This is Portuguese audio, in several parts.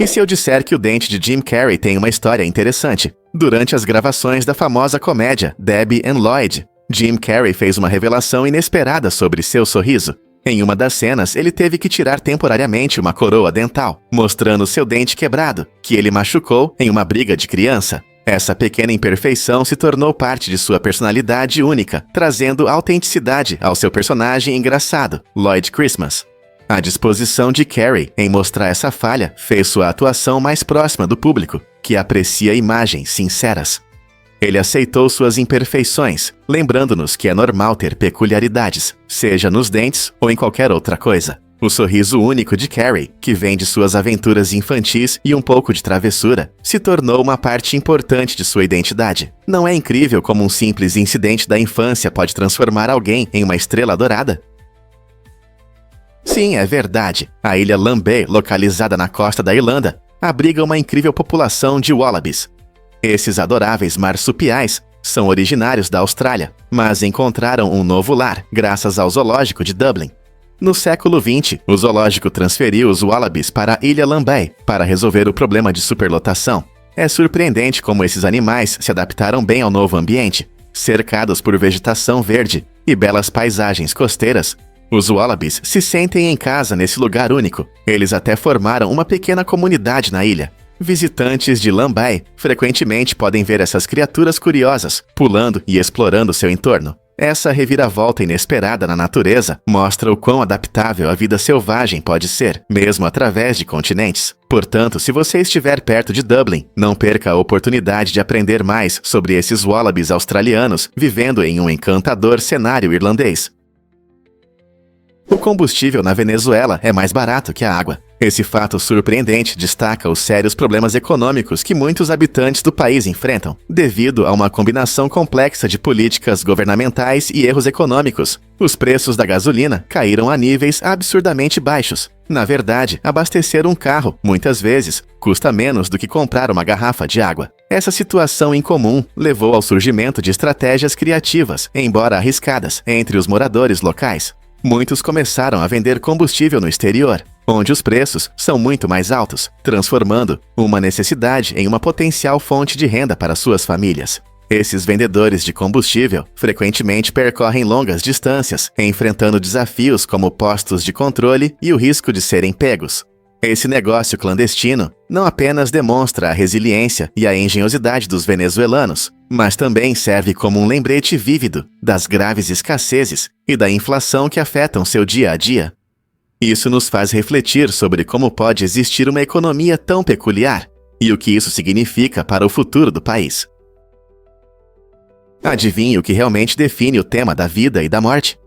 E se eu disser que o dente de Jim Carrey tem uma história interessante? Durante as gravações da famosa comédia Debbie and Lloyd, Jim Carrey fez uma revelação inesperada sobre seu sorriso. Em uma das cenas, ele teve que tirar temporariamente uma coroa dental, mostrando seu dente quebrado, que ele machucou em uma briga de criança. Essa pequena imperfeição se tornou parte de sua personalidade única, trazendo autenticidade ao seu personagem engraçado, Lloyd Christmas. A disposição de Carrey em mostrar essa falha fez sua atuação mais próxima do público, que aprecia imagens sinceras. Ele aceitou suas imperfeições, lembrando-nos que é normal ter peculiaridades, seja nos dentes ou em qualquer outra coisa. O sorriso único de Carrey, que vem de suas aventuras infantis e um pouco de travessura, se tornou uma parte importante de sua identidade. Não é incrível como um simples incidente da infância pode transformar alguém em uma estrela dourada? Sim, é verdade. A ilha Lambay, localizada na costa da Irlanda, abriga uma incrível população de wallabies. Esses adoráveis marsupiais são originários da Austrália, mas encontraram um novo lar graças ao zoológico de Dublin. No século XX, o zoológico transferiu os wallabies para a Ilha Lambay para resolver o problema de superlotação. É surpreendente como esses animais se adaptaram bem ao novo ambiente. Cercados por vegetação verde e belas paisagens costeiras, os wallabies se sentem em casa nesse lugar único. Eles até formaram uma pequena comunidade na ilha. Visitantes de Lambay frequentemente podem ver essas criaturas curiosas, pulando e explorando seu entorno. Essa reviravolta inesperada na natureza mostra o quão adaptável a vida selvagem pode ser, mesmo através de continentes. Portanto, se você estiver perto de Dublin, não perca a oportunidade de aprender mais sobre esses wallabies australianos vivendo em um encantador cenário irlandês. O combustível na Venezuela é mais barato que a água. Esse fato surpreendente destaca os sérios problemas econômicos que muitos habitantes do país enfrentam, devido a uma combinação complexa de políticas governamentais e erros econômicos. Os preços da gasolina caíram a níveis absurdamente baixos. Na verdade, abastecer um carro, muitas vezes, custa menos do que comprar uma garrafa de água. Essa situação incomum levou ao surgimento de estratégias criativas, embora arriscadas, entre os moradores locais. Muitos começaram a vender combustível no exterior, onde os preços são muito mais altos, transformando uma necessidade em uma potencial fonte de renda para suas famílias. Esses vendedores de combustível frequentemente percorrem longas distâncias, enfrentando desafios como postos de controle e o risco de serem pegos. Esse negócio clandestino não apenas demonstra a resiliência e a engenhosidade dos venezuelanos, mas também serve como um lembrete vívido das graves escassezes e da inflação que afetam seu dia a dia. Isso nos faz refletir sobre como pode existir uma economia tão peculiar e o que isso significa para o futuro do país. Adivinhe o que realmente define o tema da vida e da morte?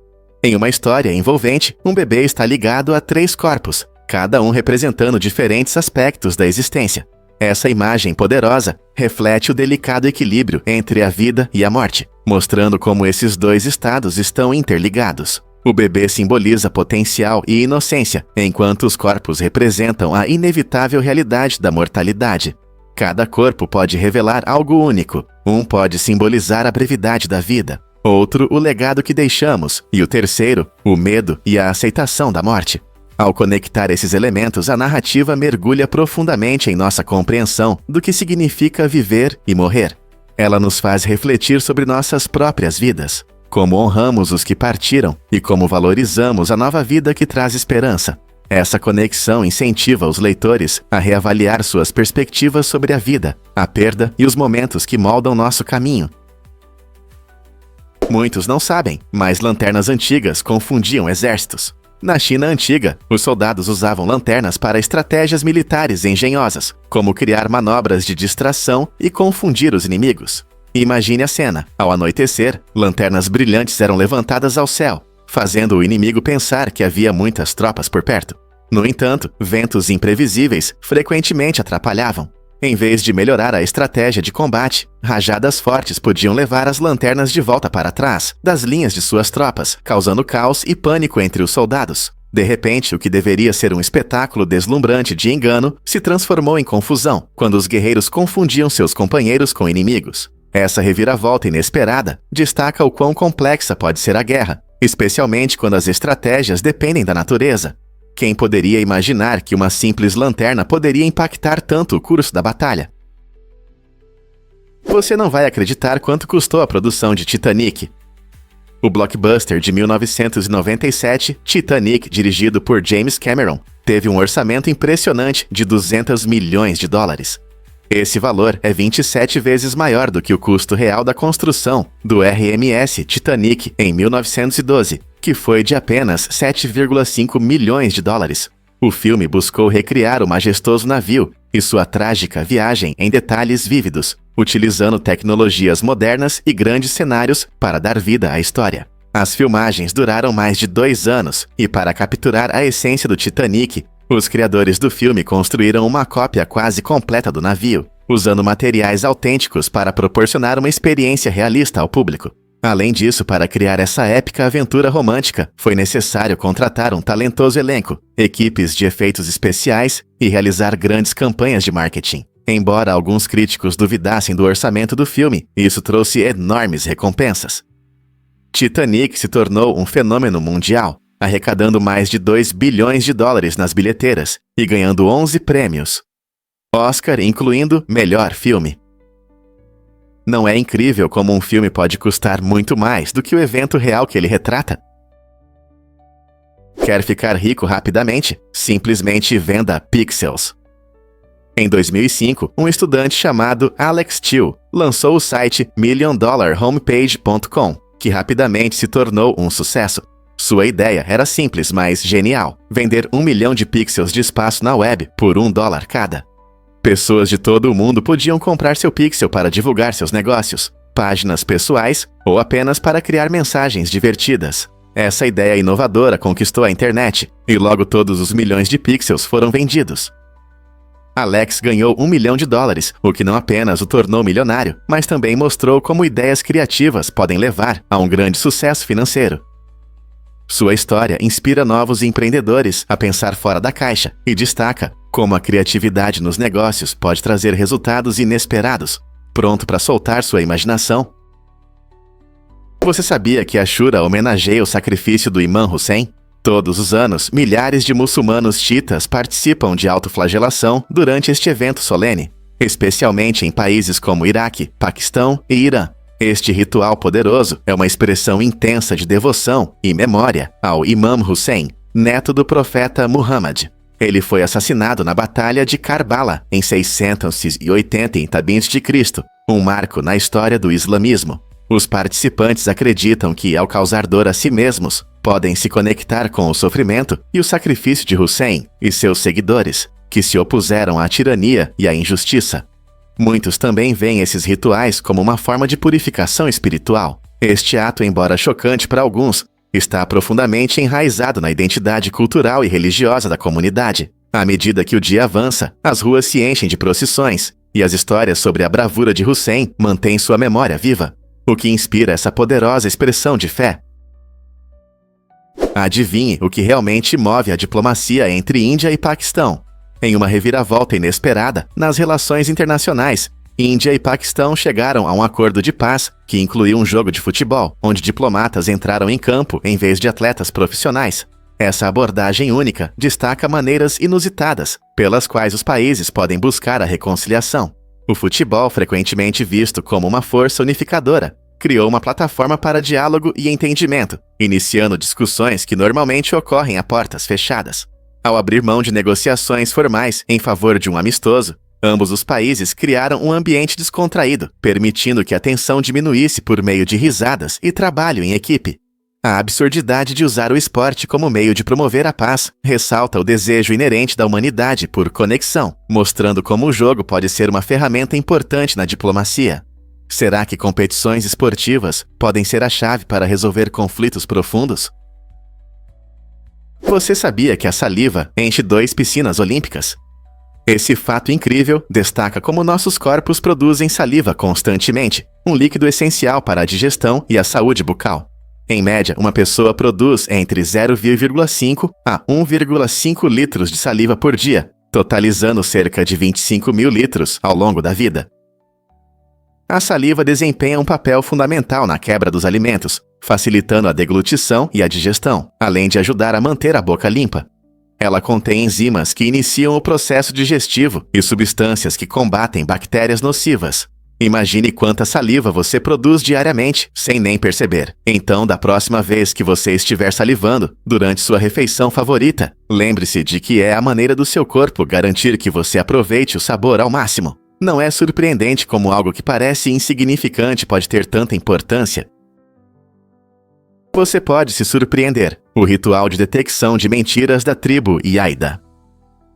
Em uma história envolvente, um bebê está ligado a 3 corpos, cada um representando diferentes aspectos da existência. Essa imagem poderosa reflete o delicado equilíbrio entre a vida e a morte, mostrando como esses 2 estados estão interligados. O bebê simboliza potencial e inocência, enquanto os corpos representam a inevitável realidade da mortalidade. Cada corpo pode revelar algo único. Um pode simbolizar a brevidade da vida, outro o legado que deixamos, e o terceiro, o medo e a aceitação da morte. Ao conectar esses elementos, a narrativa mergulha profundamente em nossa compreensão do que significa viver e morrer. Ela nos faz refletir sobre nossas próprias vidas, como honramos os que partiram e como valorizamos a nova vida que traz esperança. Essa conexão incentiva os leitores a reavaliar suas perspectivas sobre a vida, a perda e os momentos que moldam nosso caminho. Muitos não sabem, mas lanternas antigas confundiam exércitos. Na China antiga, os soldados usavam lanternas para estratégias militares engenhosas, como criar manobras de distração e confundir os inimigos. Imagine a cena. Ao anoitecer, lanternas brilhantes eram levantadas ao céu, fazendo o inimigo pensar que havia muitas tropas por perto. No entanto, ventos imprevisíveis frequentemente atrapalhavam. Em vez de melhorar a estratégia de combate, rajadas fortes podiam levar as lanternas de volta para trás das linhas de suas tropas, causando caos e pânico entre os soldados. De repente, o que deveria ser um espetáculo deslumbrante de engano se transformou em confusão, quando os guerreiros confundiam seus companheiros com inimigos. Essa reviravolta inesperada destaca o quão complexa pode ser a guerra, especialmente quando as estratégias dependem da natureza. Quem poderia imaginar que uma simples lanterna poderia impactar tanto o curso da batalha? Você não vai acreditar quanto custou a produção de Titanic. O blockbuster de 1997, Titanic, dirigido por James Cameron, teve um orçamento impressionante de 200 milhões de dólares. Esse valor é 27 vezes maior do que o custo real da construção do RMS Titanic em 1912, que foi de apenas 7,5 milhões de dólares. O filme buscou recriar o majestoso navio e sua trágica viagem em detalhes vívidos, utilizando tecnologias modernas e grandes cenários para dar vida à história. As filmagens duraram mais de 2 anos e, para capturar a essência do Titanic, os criadores do filme construíram uma cópia quase completa do navio, usando materiais autênticos para proporcionar uma experiência realista ao público. Além disso, para criar essa épica aventura romântica, foi necessário contratar um talentoso elenco, equipes de efeitos especiais e realizar grandes campanhas de marketing. Embora alguns críticos duvidassem do orçamento do filme, isso trouxe enormes recompensas. Titanic se tornou um fenômeno mundial, arrecadando mais de 2 bilhões de dólares nas bilheteiras e ganhando 11 prêmios. Oscar incluindo Melhor Filme. Não é incrível como um filme pode custar muito mais do que o evento real que ele retrata? Quer ficar rico rapidamente? Simplesmente venda pixels. Em 2005, um estudante chamado Alex Teal lançou o site milliondollarhomepage.com, que rapidamente se tornou um sucesso. Sua ideia era simples, mas genial: vender 1 milhão de pixels de espaço na web por $1 cada. Pessoas de todo o mundo podiam comprar seu pixel para divulgar seus negócios, páginas pessoais ou apenas para criar mensagens divertidas. Essa ideia inovadora conquistou a internet e logo todos os milhões de pixels foram vendidos. Alex ganhou $1 milhão, o que não apenas o tornou milionário, mas também mostrou como ideias criativas podem levar a um grande sucesso financeiro. Sua história inspira novos empreendedores a pensar fora da caixa e destaca como a criatividade nos negócios pode trazer resultados inesperados. Pronto para soltar sua imaginação? Você sabia que Ashura homenageia o sacrifício do Imã Hussein? Todos os anos, milhares de muçulmanos chiitas participam de autoflagelação durante este evento solene, especialmente em países como Iraque, Paquistão e Irã. Este ritual poderoso é uma expressão intensa de devoção e memória ao Imam Hussein, neto do profeta Muhammad. Ele foi assassinado na Batalha de Karbala em 680 a.C., um marco na história do islamismo. Os participantes acreditam que, ao causar dor a si mesmos, podem se conectar com o sofrimento e o sacrifício de Hussein e seus seguidores, que se opuseram à tirania e à injustiça. Muitos também veem esses rituais como uma forma de purificação espiritual. Este ato, embora chocante para alguns, está profundamente enraizado na identidade cultural e religiosa da comunidade. À medida que o dia avança, as ruas se enchem de procissões, e as histórias sobre a bravura de Hussein mantêm sua memória viva, o que inspira essa poderosa expressão de fé. Adivinhe o que realmente move a diplomacia entre Índia e Paquistão. Em uma reviravolta inesperada nas relações internacionais, Índia e Paquistão chegaram a um acordo de paz que incluiu um jogo de futebol, onde diplomatas entraram em campo em vez de atletas profissionais. Essa abordagem única destaca maneiras inusitadas pelas quais os países podem buscar a reconciliação. O futebol, frequentemente visto como uma força unificadora, criou uma plataforma para diálogo e entendimento, iniciando discussões que normalmente ocorrem a portas fechadas. Ao abrir mão de negociações formais em favor de um amistoso, ambos os países criaram um ambiente descontraído, permitindo que a tensão diminuísse por meio de risadas e trabalho em equipe. A absurdidade de usar o esporte como meio de promover a paz ressalta o desejo inerente da humanidade por conexão, mostrando como o jogo pode ser uma ferramenta importante na diplomacia. Será que competições esportivas podem ser a chave para resolver conflitos profundos? Você sabia que a saliva enche 2 piscinas olímpicas? Esse fato incrível destaca como nossos corpos produzem saliva constantemente, um líquido essencial para a digestão e a saúde bucal. Em média, uma pessoa produz entre 0,5 a 1,5 litros de saliva por dia, totalizando cerca de 25 mil litros ao longo da vida. A saliva desempenha um papel fundamental na quebra dos alimentos, facilitando a deglutição e a digestão, além de ajudar a manter a boca limpa. Ela contém enzimas que iniciam o processo digestivo e substâncias que combatem bactérias nocivas. Imagine quanta saliva você produz diariamente, sem nem perceber. Então, da próxima vez que você estiver salivando, durante sua refeição favorita, lembre-se de que é a maneira do seu corpo garantir que você aproveite o sabor ao máximo. Não é surpreendente como algo que parece insignificante pode ter tanta importância. Você pode se surpreender. O ritual de detecção de mentiras da tribo Iaida.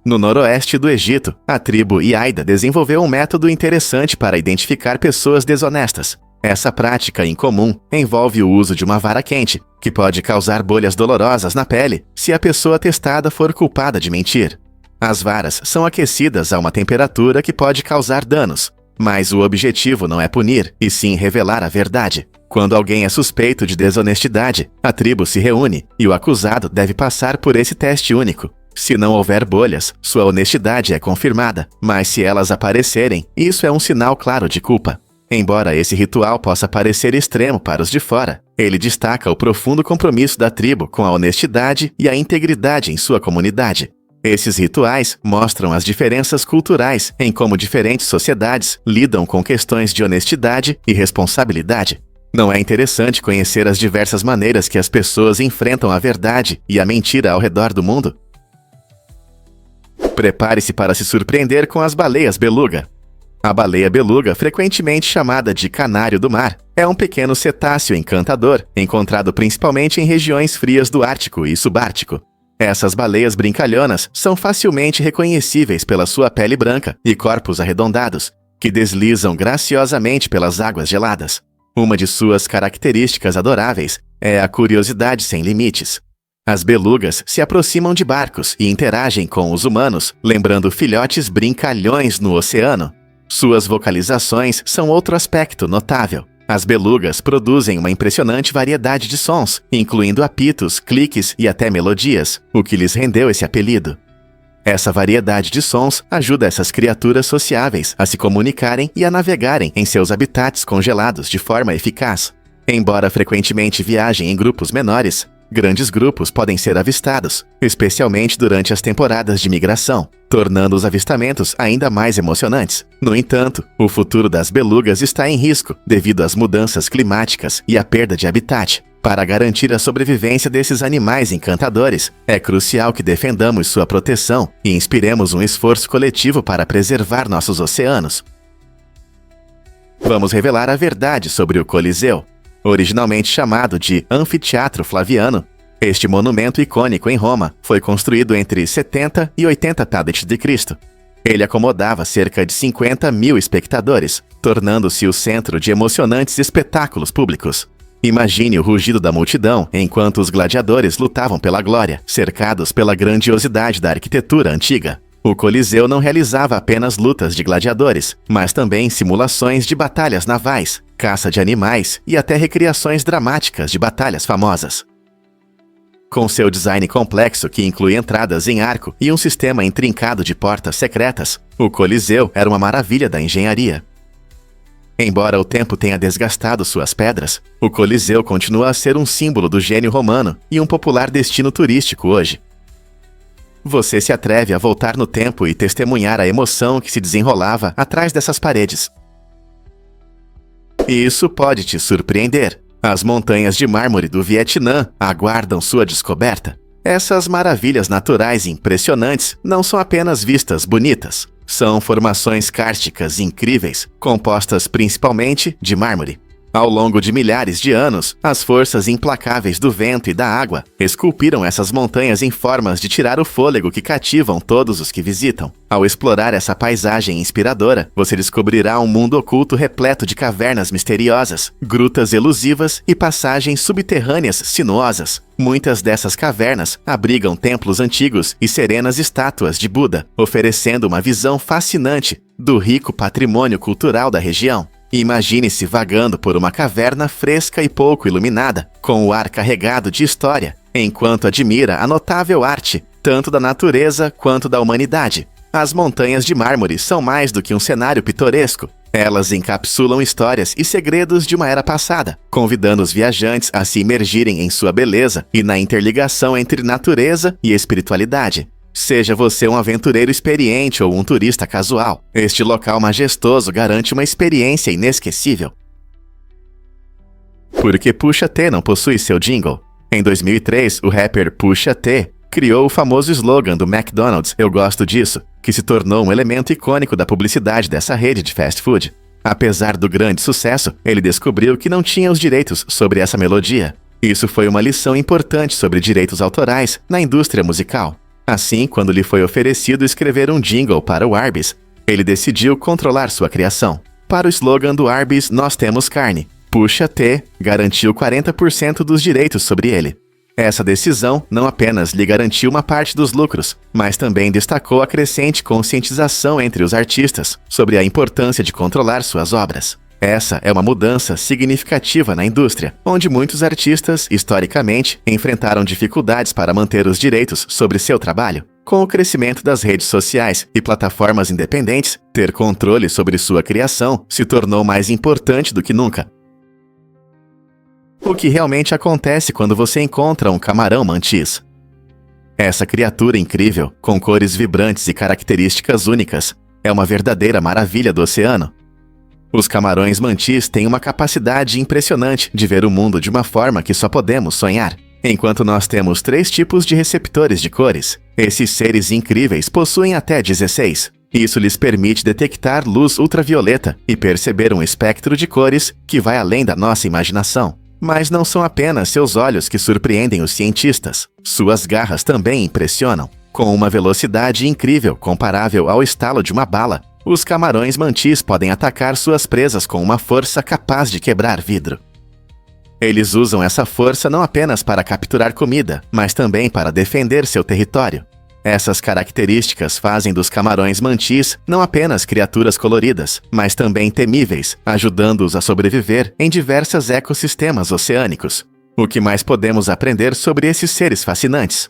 No noroeste do Egito, a tribo Iaida desenvolveu um método interessante para identificar pessoas desonestas. Essa prática incomum envolve o uso de uma vara quente, que pode causar bolhas dolorosas na pele se a pessoa testada for culpada de mentir. As varas são aquecidas a uma temperatura que pode causar danos, mas o objetivo não é punir, e sim revelar a verdade. Quando alguém é suspeito de desonestidade, a tribo se reúne e o acusado deve passar por esse teste único. Se não houver bolhas, sua honestidade é confirmada, mas se elas aparecerem, isso é um sinal claro de culpa. Embora esse ritual possa parecer extremo para os de fora, ele destaca o profundo compromisso da tribo com a honestidade e a integridade em sua comunidade. Esses rituais mostram as diferenças culturais em como diferentes sociedades lidam com questões de honestidade e responsabilidade. Não é interessante conhecer as diversas maneiras que as pessoas enfrentam a verdade e a mentira ao redor do mundo? Prepare-se para se surpreender com as baleias beluga. A baleia beluga, frequentemente chamada de canário do mar, é um pequeno cetáceo encantador, encontrado principalmente em regiões frias do Ártico e Subártico. Essas baleias brincalhonas são facilmente reconhecíveis pela sua pele branca e corpos arredondados, que deslizam graciosamente pelas águas geladas. Uma de suas características adoráveis é a curiosidade sem limites. As belugas se aproximam de barcos e interagem com os humanos, lembrando filhotes brincalhões no oceano. Suas vocalizações são outro aspecto notável. As belugas produzem uma impressionante variedade de sons, incluindo apitos, cliques e até melodias, o que lhes rendeu esse apelido. Essa variedade de sons ajuda essas criaturas sociáveis a se comunicarem e a navegarem em seus habitats congelados de forma eficaz. Embora frequentemente viajem em grupos menores, grandes grupos podem ser avistados, especialmente durante as temporadas de migração, tornando os avistamentos ainda mais emocionantes. No entanto, o futuro das belugas está em risco devido às mudanças climáticas e à perda de habitat. Para garantir a sobrevivência desses animais encantadores, é crucial que defendamos sua proteção e inspiremos um esforço coletivo para preservar nossos oceanos. Vamos revelar a verdade sobre o Coliseu. Originalmente chamado de Anfiteatro Flaviano, este monumento icônico em Roma foi construído entre 70 e 80 a.C. Ele acomodava cerca de 50 mil espectadores, tornando-se o centro de emocionantes espetáculos públicos. Imagine o rugido da multidão enquanto os gladiadores lutavam pela glória, cercados pela grandiosidade da arquitetura antiga. O Coliseu não realizava apenas lutas de gladiadores, mas também simulações de batalhas navais, caça de animais e até recriações dramáticas de batalhas famosas. Com seu design complexo que inclui entradas em arco e um sistema intrincado de portas secretas, o Coliseu era uma maravilha da engenharia. Embora o tempo tenha desgastado suas pedras, o Coliseu continua a ser um símbolo do gênio romano e um popular destino turístico hoje. Você se atreve a voltar no tempo e testemunhar a emoção que se desenrolava atrás dessas paredes. Isso pode te surpreender. As montanhas de mármore do Vietnã aguardam sua descoberta. Essas maravilhas naturais impressionantes não são apenas vistas bonitas. São formações kársticas incríveis, compostas principalmente de mármore. Ao longo de milhares de anos, as forças implacáveis do vento e da água esculpiram essas montanhas em formas de tirar o fôlego que cativam todos os que visitam. Ao explorar essa paisagem inspiradora, você descobrirá um mundo oculto repleto de cavernas misteriosas, grutas elusivas e passagens subterrâneas sinuosas. Muitas dessas cavernas abrigam templos antigos e serenas estátuas de Buda, oferecendo uma visão fascinante do rico patrimônio cultural da região. Imagine-se vagando por uma caverna fresca e pouco iluminada, com o ar carregado de história, enquanto admira a notável arte, tanto da natureza quanto da humanidade. As montanhas de mármore são mais do que um cenário pitoresco. Elas encapsulam histórias e segredos de uma era passada, convidando os viajantes a se imergirem em sua beleza e na interligação entre natureza e espiritualidade. Seja você um aventureiro experiente ou um turista casual, este local majestoso garante uma experiência inesquecível. Por que Pusha T não possui seu jingle? Em 2003, o rapper Pusha T criou o famoso slogan do McDonald's "Eu gosto disso", que se tornou um elemento icônico da publicidade dessa rede de fast food. Apesar do grande sucesso, ele descobriu que não tinha os direitos sobre essa melodia. Isso foi uma lição importante sobre direitos autorais na indústria musical. Assim, quando lhe foi oferecido escrever um jingle para o Arby's, ele decidiu controlar sua criação. Para o slogan do Arby's "Nós temos carne", Pusha T garantiu 40% dos direitos sobre ele. Essa decisão não apenas lhe garantiu uma parte dos lucros, mas também destacou a crescente conscientização entre os artistas sobre a importância de controlar suas obras. Essa é uma mudança significativa na indústria, onde muitos artistas, historicamente, enfrentaram dificuldades para manter os direitos sobre seu trabalho. Com o crescimento das redes sociais e plataformas independentes, ter controle sobre sua criação se tornou mais importante do que nunca. O que realmente acontece quando você encontra um camarão mantis? Essa criatura incrível, com cores vibrantes e características únicas, é uma verdadeira maravilha do oceano. Os camarões mantis têm uma capacidade impressionante de ver o mundo de uma forma que só podemos sonhar. Enquanto nós temos 3 tipos de receptores de cores, esses seres incríveis possuem até 16. Isso lhes permite detectar luz ultravioleta e perceber um espectro de cores que vai além da nossa imaginação. Mas não são apenas seus olhos que surpreendem os cientistas. Suas garras também impressionam. Com uma velocidade incrível comparável ao estalo de uma bala, os camarões mantis podem atacar suas presas com uma força capaz de quebrar vidro. Eles usam essa força não apenas para capturar comida, mas também para defender seu território. Essas características fazem dos camarões mantis não apenas criaturas coloridas, mas também temíveis, ajudando-os a sobreviver em diversos ecossistemas oceânicos. O que mais podemos aprender sobre esses seres fascinantes?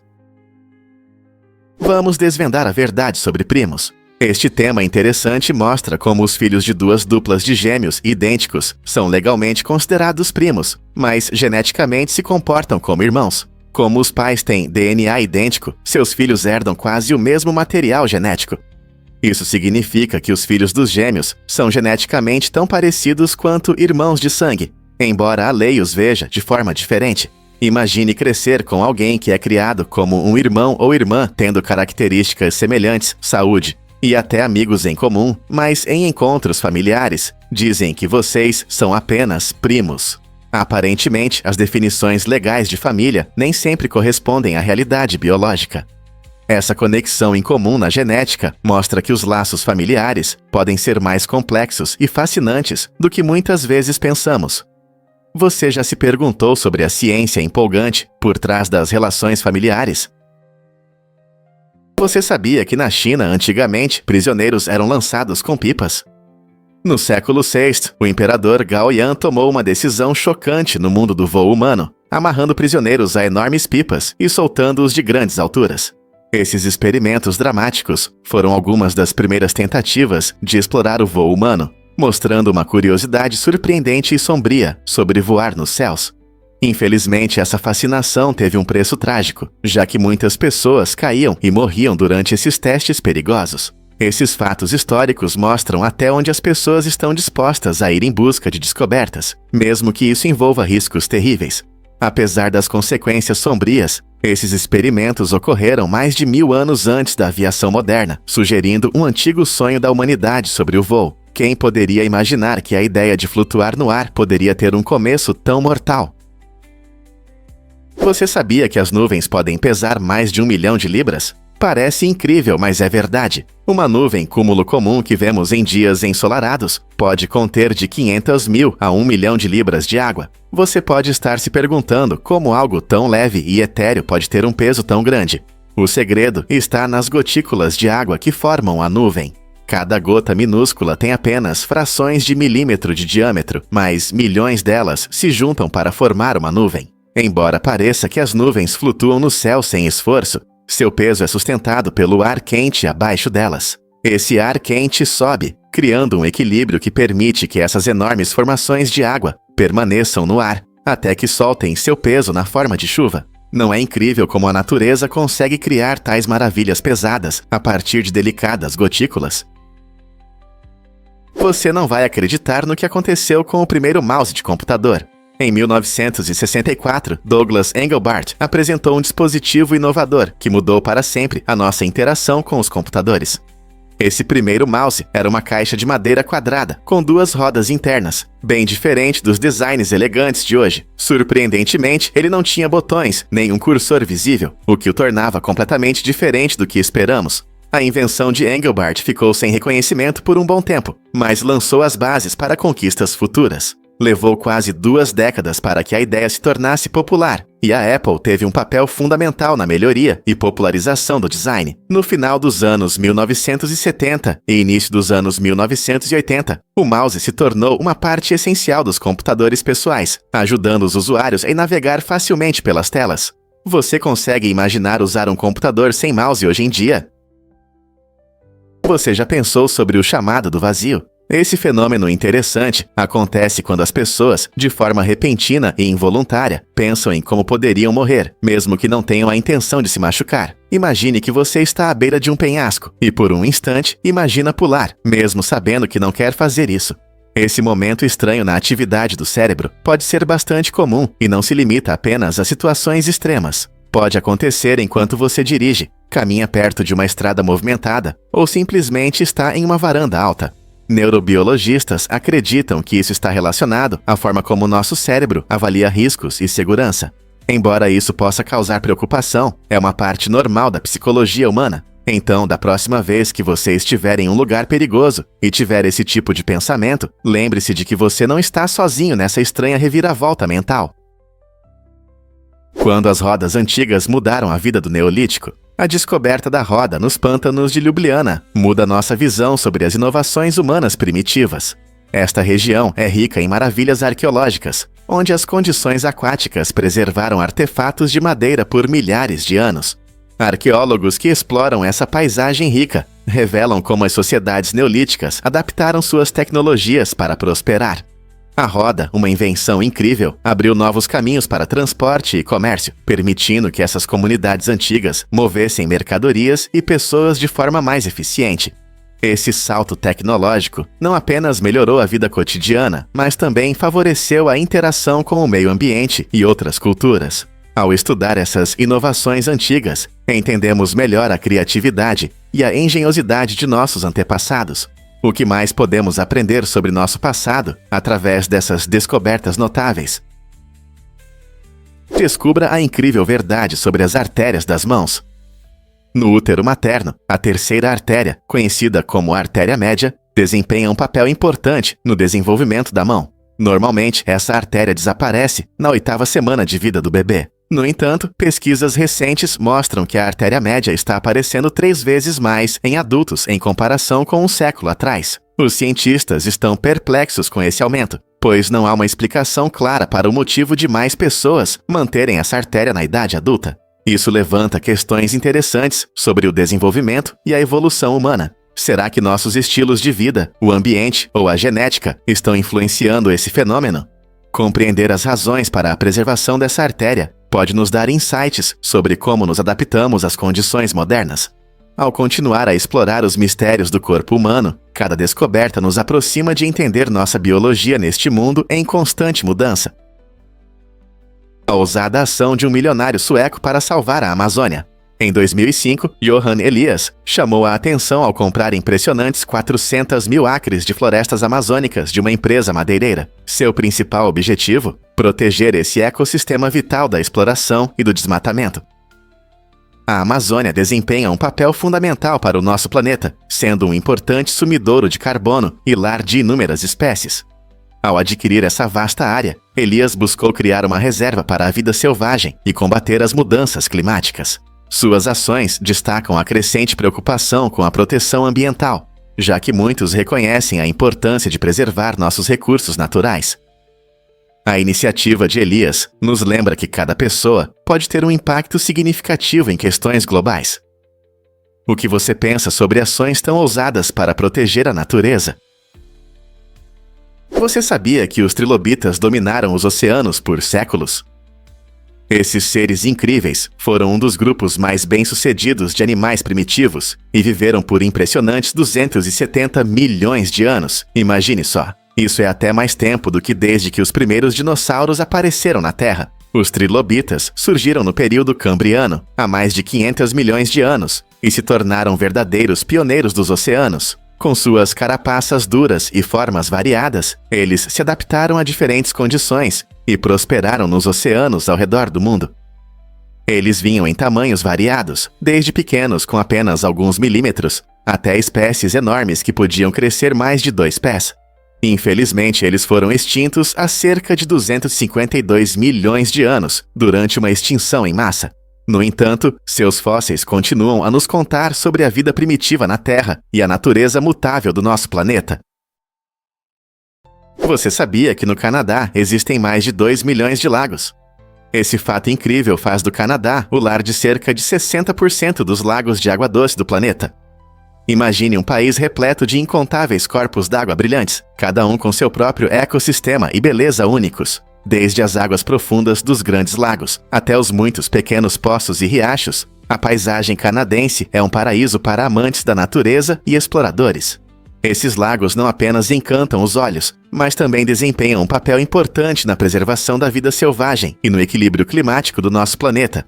Vamos desvendar a verdade sobre primos. Este tema interessante mostra como os filhos de 2 duplas de gêmeos idênticos são legalmente considerados primos, mas geneticamente se comportam como irmãos. Como os pais têm DNA idêntico, seus filhos herdam quase o mesmo material genético. Isso significa que os filhos dos gêmeos são geneticamente tão parecidos quanto irmãos de sangue, embora a lei os veja de forma diferente. Imagine crescer com alguém que é criado como um irmão ou irmã tendo características semelhantes, saúde e até amigos em comum, mas em encontros familiares, dizem que vocês são apenas primos. Aparentemente, as definições legais de família nem sempre correspondem à realidade biológica. Essa conexão incomum na genética mostra que os laços familiares podem ser mais complexos e fascinantes do que muitas vezes pensamos. Você já se perguntou sobre a ciência empolgante por trás das relações familiares? Você sabia que na China, antigamente, prisioneiros eram lançados com pipas? No século VI, o imperador Gao Yan tomou uma decisão chocante no mundo do voo humano, amarrando prisioneiros a enormes pipas e soltando-os de grandes alturas. Esses experimentos dramáticos foram algumas das primeiras tentativas de explorar o voo humano, mostrando uma curiosidade surpreendente e sombria sobre voar nos céus. Infelizmente, essa fascinação teve um preço trágico, já que muitas pessoas caíam e morriam durante esses testes perigosos. Esses fatos históricos mostram até onde as pessoas estão dispostas a ir em busca de descobertas, mesmo que isso envolva riscos terríveis. Apesar das consequências sombrias, esses experimentos ocorreram mais de 1000 anos antes da aviação moderna, sugerindo um antigo sonho da humanidade sobre o voo. Quem poderia imaginar que a ideia de flutuar no ar poderia ter um começo tão mortal? Você sabia que as nuvens podem pesar mais de 1 milhão de libras? Parece incrível, mas é verdade. Uma nuvem cúmulo comum que vemos em dias ensolarados pode conter de 500 mil a 1 milhão de libras de água. Você pode estar se perguntando como algo tão leve e etéreo pode ter um peso tão grande. O segredo está nas gotículas de água que formam a nuvem. Cada gota minúscula tem apenas frações de milímetro de diâmetro, mas milhões delas se juntam para formar uma nuvem. Embora pareça que as nuvens flutuam no céu sem esforço, seu peso é sustentado pelo ar quente abaixo delas. Esse ar quente sobe, criando um equilíbrio que permite que essas enormes formações de água permaneçam no ar, até que soltem seu peso na forma de chuva. Não é incrível como a natureza consegue criar tais maravilhas pesadas a partir de delicadas gotículas? Você não vai acreditar no que aconteceu com o primeiro mouse de computador. Em 1964, Douglas Engelbart apresentou um dispositivo inovador que mudou para sempre a nossa interação com os computadores. Esse primeiro mouse era uma caixa de madeira quadrada, com 2 rodas internas, bem diferente dos designs elegantes de hoje. Surpreendentemente, ele não tinha botões, nem um cursor visível, o que o tornava completamente diferente do que esperamos. A invenção de Engelbart ficou sem reconhecimento por um bom tempo, mas lançou as bases para conquistas futuras. Levou quase 2 décadas para que a ideia se tornasse popular, e a Apple teve um papel fundamental na melhoria e popularização do design. No final dos anos 1970 e início dos anos 1980, o mouse se tornou uma parte essencial dos computadores pessoais, ajudando os usuários a navegar facilmente pelas telas. Você consegue imaginar usar um computador sem mouse hoje em dia? Você já pensou sobre o chamado do vazio? Esse fenômeno interessante acontece quando as pessoas, de forma repentina e involuntária, pensam em como poderiam morrer, mesmo que não tenham a intenção de se machucar. Imagine que você está à beira de um penhasco e, por um instante, imagina pular, mesmo sabendo que não quer fazer isso. Esse momento estranho na atividade do cérebro pode ser bastante comum e não se limita apenas a situações extremas. Pode acontecer enquanto você dirige, caminha perto de uma estrada movimentada ou simplesmente está em uma varanda alta. Neurobiologistas acreditam que isso está relacionado à forma como o nosso cérebro avalia riscos e segurança. Embora isso possa causar preocupação, é uma parte normal da psicologia humana. Então, da próxima vez que você estiver em um lugar perigoso e tiver esse tipo de pensamento, lembre-se de que você não está sozinho nessa estranha reviravolta mental. Quando as rodas antigas mudaram a vida do Neolítico, a descoberta da roda nos pântanos de Ljubljana muda nossa visão sobre as inovações humanas primitivas. Esta região é rica em maravilhas arqueológicas, onde as condições aquáticas preservaram artefatos de madeira por milhares de anos. Arqueólogos que exploram essa paisagem rica revelam como as sociedades neolíticas adaptaram suas tecnologias para prosperar. A roda, uma invenção incrível, abriu novos caminhos para transporte e comércio, permitindo que essas comunidades antigas movessem mercadorias e pessoas de forma mais eficiente. Esse salto tecnológico não apenas melhorou a vida cotidiana, mas também favoreceu a interação com o meio ambiente e outras culturas. Ao estudar essas inovações antigas, entendemos melhor a criatividade e a engenhosidade de nossos antepassados. O que mais podemos aprender sobre nosso passado através dessas descobertas notáveis? Descubra a incrível verdade sobre as artérias das mãos. No útero materno, a terceira artéria, conhecida como artéria média, desempenha um papel importante no desenvolvimento da mão. Normalmente, essa artéria desaparece na 8ª semana de vida do bebê. No entanto, pesquisas recentes mostram que a artéria média está aparecendo 3 vezes mais em adultos em comparação com um século atrás. Os cientistas estão perplexos com esse aumento, pois não há uma explicação clara para o motivo de mais pessoas manterem essa artéria na idade adulta. Isso levanta questões interessantes sobre o desenvolvimento e a evolução humana. Será que nossos estilos de vida, o ambiente ou a genética estão influenciando esse fenômeno? Compreender as razões para a preservação dessa artéria pode nos dar insights sobre como nos adaptamos às condições modernas. Ao continuar a explorar os mistérios do corpo humano, cada descoberta nos aproxima de entender nossa biologia neste mundo em constante mudança. A ousada ação de um milionário sueco para salvar a Amazônia. Em 2005, Johan Elias chamou a atenção ao comprar impressionantes 400 mil acres de florestas amazônicas de uma empresa madeireira. Seu principal objetivo? Proteger esse ecossistema vital da exploração e do desmatamento. A Amazônia desempenha um papel fundamental para o nosso planeta, sendo um importante sumidouro de carbono e lar de inúmeras espécies. Ao adquirir essa vasta área, Elias buscou criar uma reserva para a vida selvagem e combater as mudanças climáticas. Suas ações destacam a crescente preocupação com a proteção ambiental, já que muitos reconhecem a importância de preservar nossos recursos naturais. A iniciativa de Elias nos lembra que cada pessoa pode ter um impacto significativo em questões globais. O que você pensa sobre ações tão ousadas para proteger a natureza? Você sabia que os trilobitas dominaram os oceanos por séculos? Esses seres incríveis foram um dos grupos mais bem-sucedidos de animais primitivos e viveram por impressionantes 270 milhões de anos. Imagine só, isso é até mais tempo do que desde que os primeiros dinossauros apareceram na Terra. Os trilobitas surgiram no período Cambriano, há mais de 500 milhões de anos, e se tornaram verdadeiros pioneiros dos oceanos. Com suas carapaças duras e formas variadas, eles se adaptaram a diferentes condições e prosperaram nos oceanos ao redor do mundo. Eles vinham em tamanhos variados, desde pequenos com apenas alguns milímetros, até espécies enormes que podiam crescer mais de 2 pés. Infelizmente, eles foram extintos há cerca de 252 milhões de anos, durante uma extinção em massa. No entanto, seus fósseis continuam a nos contar sobre a vida primitiva na Terra e a natureza mutável do nosso planeta. Você sabia que no Canadá existem mais de 2 milhões de lagos? Esse fato incrível faz do Canadá o lar de cerca de 60% dos lagos de água doce do planeta. Imagine um país repleto de incontáveis corpos d'água brilhantes, cada um com seu próprio ecossistema e beleza únicos. Desde as águas profundas dos grandes lagos até os muitos pequenos poços e riachos, a paisagem canadense é um paraíso para amantes da natureza e exploradores. Esses lagos não apenas encantam os olhos, mas também desempenham um papel importante na preservação da vida selvagem e no equilíbrio climático do nosso planeta.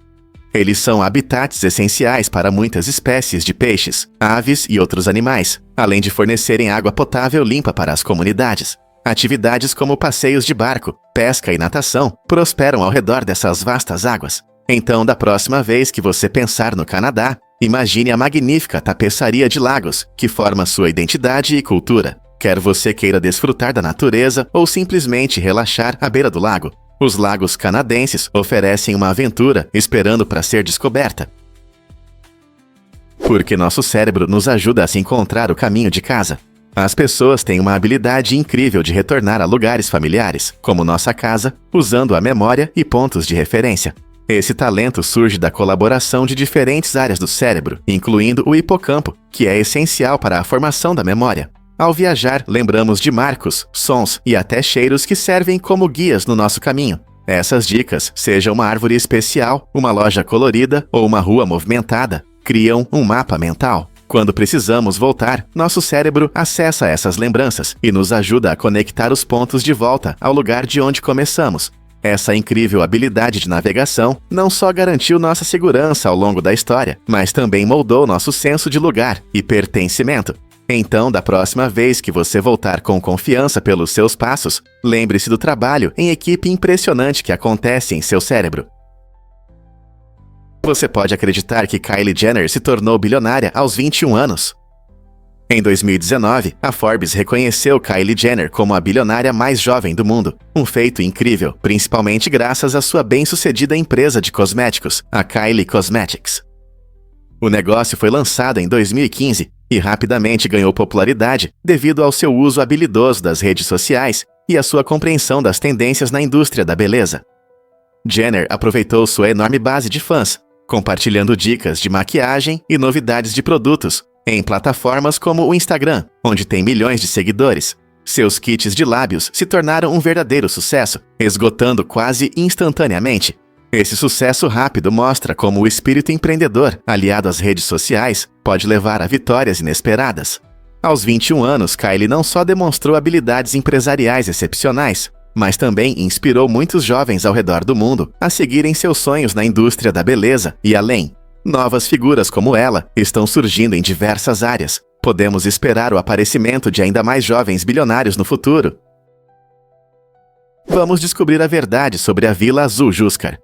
Eles são habitats essenciais para muitas espécies de peixes, aves e outros animais, além de fornecerem água potável limpa para as comunidades. Atividades como passeios de barco, pesca e natação prosperam ao redor dessas vastas águas. Então, da próxima vez que você pensar no Canadá, imagine a magnífica tapeçaria de lagos que forma sua identidade e cultura. Quer você queira desfrutar da natureza ou simplesmente relaxar à beira do lago, os lagos canadenses oferecem uma aventura esperando para ser descoberta. Porque nosso cérebro nos ajuda a se encontrar o caminho de casa. As pessoas têm uma habilidade incrível de retornar a lugares familiares, como nossa casa, usando a memória e pontos de referência. Esse talento surge da colaboração de diferentes áreas do cérebro, incluindo o hipocampo, que é essencial para a formação da memória. Ao viajar, lembramos de marcos, sons e até cheiros que servem como guias no nosso caminho. Essas dicas, seja uma árvore especial, uma loja colorida ou uma rua movimentada, criam um mapa mental. Quando precisamos voltar, nosso cérebro acessa essas lembranças e nos ajuda a conectar os pontos de volta ao lugar de onde começamos. Essa incrível habilidade de navegação não só garantiu nossa segurança ao longo da história, mas também moldou nosso senso de lugar e pertencimento. Então, da próxima vez que você voltar com confiança pelos seus passos, lembre-se do trabalho em equipe impressionante que acontece em seu cérebro. Você pode acreditar que Kylie Jenner se tornou bilionária aos 21 anos? Em 2019, a Forbes reconheceu Kylie Jenner como a bilionária mais jovem do mundo, um feito incrível, principalmente graças à sua bem-sucedida empresa de cosméticos, a Kylie Cosmetics. O negócio foi lançado em 2015 e rapidamente ganhou popularidade devido ao seu uso habilidoso das redes sociais e à sua compreensão das tendências na indústria da beleza. Jenner aproveitou sua enorme base de fãs, compartilhando dicas de maquiagem e novidades de produtos em plataformas como o Instagram, onde tem milhões de seguidores. Seus kits de lábios se tornaram um verdadeiro sucesso, esgotando quase instantaneamente. Esse sucesso rápido mostra como o espírito empreendedor, aliado às redes sociais, pode levar a vitórias inesperadas. Aos 21 anos, Kylie não só demonstrou habilidades empresariais excepcionais, mas também inspirou muitos jovens ao redor do mundo a seguirem seus sonhos na indústria da beleza e além. Novas figuras como ela estão surgindo em diversas áreas. Podemos esperar o aparecimento de ainda mais jovens bilionários no futuro. Vamos descobrir a verdade sobre a Vila Azul Juscar.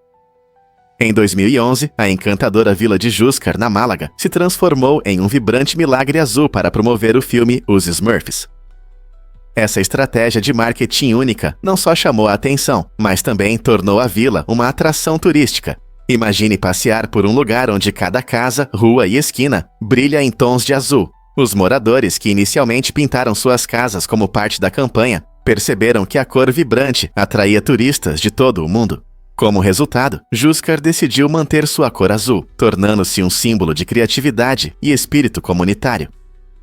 Em 2011, a encantadora Vila de Juscar, na Málaga, se transformou em um vibrante milagre azul para promover o filme Os Smurfs. Essa estratégia de marketing única não só chamou a atenção, mas também tornou a vila uma atração turística. Imagine passear por um lugar onde cada casa, rua e esquina brilha em tons de azul. Os moradores que inicialmente pintaram suas casas como parte da campanha perceberam que a cor vibrante atraía turistas de todo o mundo. Como resultado, Yuzkar decidiu manter sua cor azul, tornando-se um símbolo de criatividade e espírito comunitário.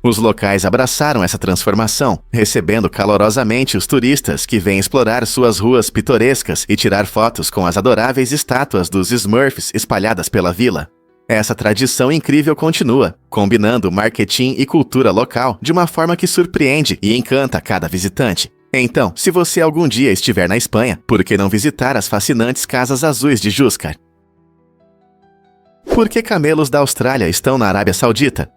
Os locais abraçaram essa transformação, recebendo calorosamente os turistas que vêm explorar suas ruas pitorescas e tirar fotos com as adoráveis estátuas dos Smurfs espalhadas pela vila. Essa tradição incrível continua, combinando marketing e cultura local de uma forma que surpreende e encanta cada visitante. Então, se você algum dia estiver na Espanha, por que não visitar as fascinantes casas azuis de Yuzkar? Por que camelos da Austrália estão na Arábia Saudita?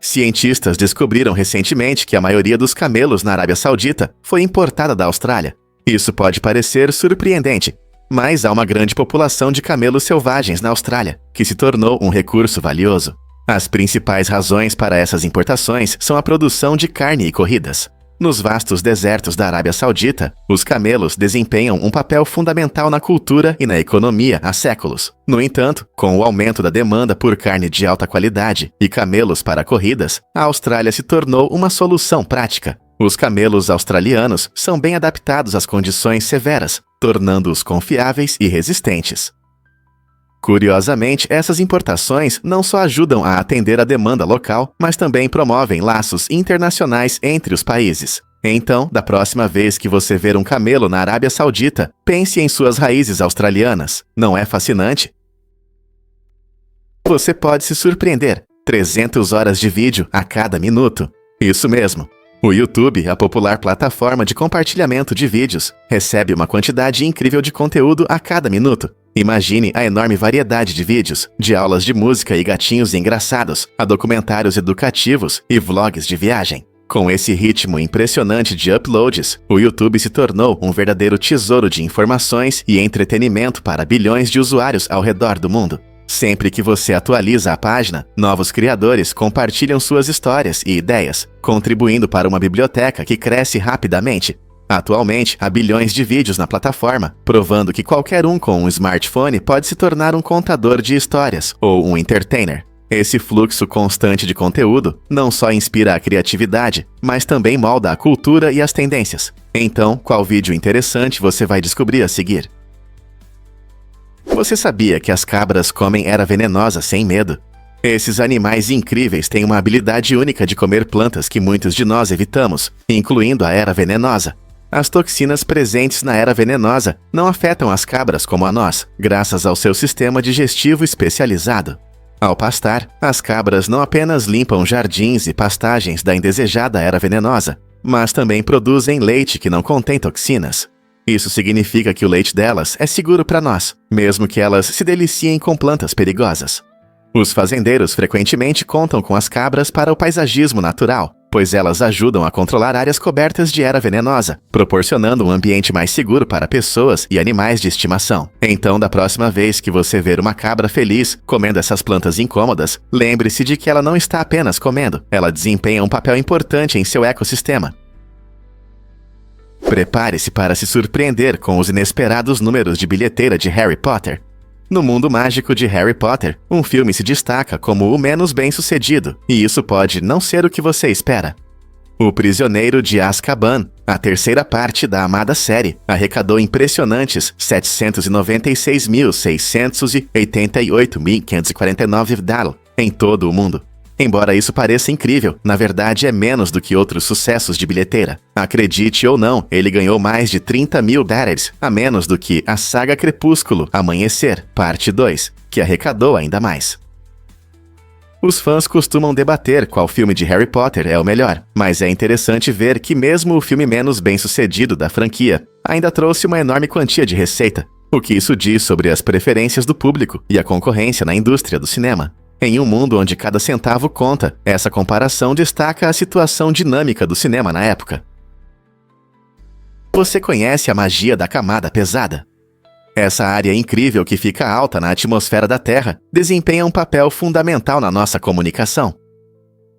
Cientistas descobriram recentemente que a maioria dos camelos na Arábia Saudita foi importada da Austrália. Isso pode parecer surpreendente, mas há uma grande população de camelos selvagens na Austrália, que se tornou um recurso valioso. As principais razões para essas importações são a produção de carne e corridas. Nos vastos desertos da Arábia Saudita, os camelos desempenham um papel fundamental na cultura e na economia há séculos. No entanto, com o aumento da demanda por carne de alta qualidade e camelos para corridas, a Austrália se tornou uma solução prática. Os camelos australianos são bem adaptados às condições severas, tornando-os confiáveis e resistentes. Curiosamente, essas importações não só ajudam a atender a demanda local, mas também promovem laços internacionais entre os países. Então, da próxima vez que você ver um camelo na Arábia Saudita, pense em suas raízes australianas. Não é fascinante? Você pode se surpreender. 300 horas de vídeo a cada minuto. Isso mesmo. O YouTube, a popular plataforma de compartilhamento de vídeos, recebe uma quantidade incrível de conteúdo a cada minuto. Imagine a enorme variedade de vídeos, de aulas de música e gatinhos engraçados, a documentários educativos e vlogs de viagem. Com esse ritmo impressionante de uploads, o YouTube se tornou um verdadeiro tesouro de informações e entretenimento para bilhões de usuários ao redor do mundo. Sempre que você atualiza a página, novos criadores compartilham suas histórias e ideias, contribuindo para uma biblioteca que cresce rapidamente. Atualmente, há bilhões de vídeos na plataforma, provando que qualquer um com um smartphone pode se tornar um contador de histórias ou um entertainer. Esse fluxo constante de conteúdo não só inspira a criatividade, mas também molda a cultura e as tendências. Então, qual vídeo interessante você vai descobrir a seguir? Você sabia que as cabras comem erva venenosa sem medo? Esses animais incríveis têm uma habilidade única de comer plantas que muitos de nós evitamos, incluindo a erva venenosa. As toxinas presentes na erva venenosa não afetam as cabras como a nós, graças ao seu sistema digestivo especializado. Ao pastar, as cabras não apenas limpam jardins e pastagens da indesejada erva venenosa, mas também produzem leite que não contém toxinas. Isso significa que o leite delas é seguro para nós, mesmo que elas se deliciem com plantas perigosas. Os fazendeiros frequentemente contam com as cabras para o paisagismo natural, pois elas ajudam a controlar áreas cobertas de erva venenosa, proporcionando um ambiente mais seguro para pessoas e animais de estimação. Então, da próxima vez que você ver uma cabra feliz comendo essas plantas incômodas, lembre-se de que ela não está apenas comendo, ela desempenha um papel importante em seu ecossistema. Prepare-se para se surpreender com os inesperados números de bilheteira de Harry Potter. No mundo mágico de Harry Potter, um filme se destaca como o menos bem-sucedido, e isso pode não ser o que você espera. O Prisioneiro de Azkaban, a terceira parte da amada série, arrecadou impressionantes 796.688.549 $, em todo o mundo. Embora isso pareça incrível, na verdade é menos do que outros sucessos de bilheteira. Acredite ou não, ele ganhou mais de 30 mil $, a menos do que a saga Crepúsculo Amanhecer, parte 2, que arrecadou ainda mais. Os fãs costumam debater qual filme de Harry Potter é o melhor, mas é interessante ver que mesmo o filme menos bem-sucedido da franquia ainda trouxe uma enorme quantia de receita, o que isso diz sobre as preferências do público e a concorrência na indústria do cinema. Em um mundo onde cada centavo conta, essa comparação destaca a situação dinâmica do cinema na época. Você conhece a magia da camada pesada? Essa área incrível que fica alta na atmosfera da Terra desempenha um papel fundamental na nossa comunicação.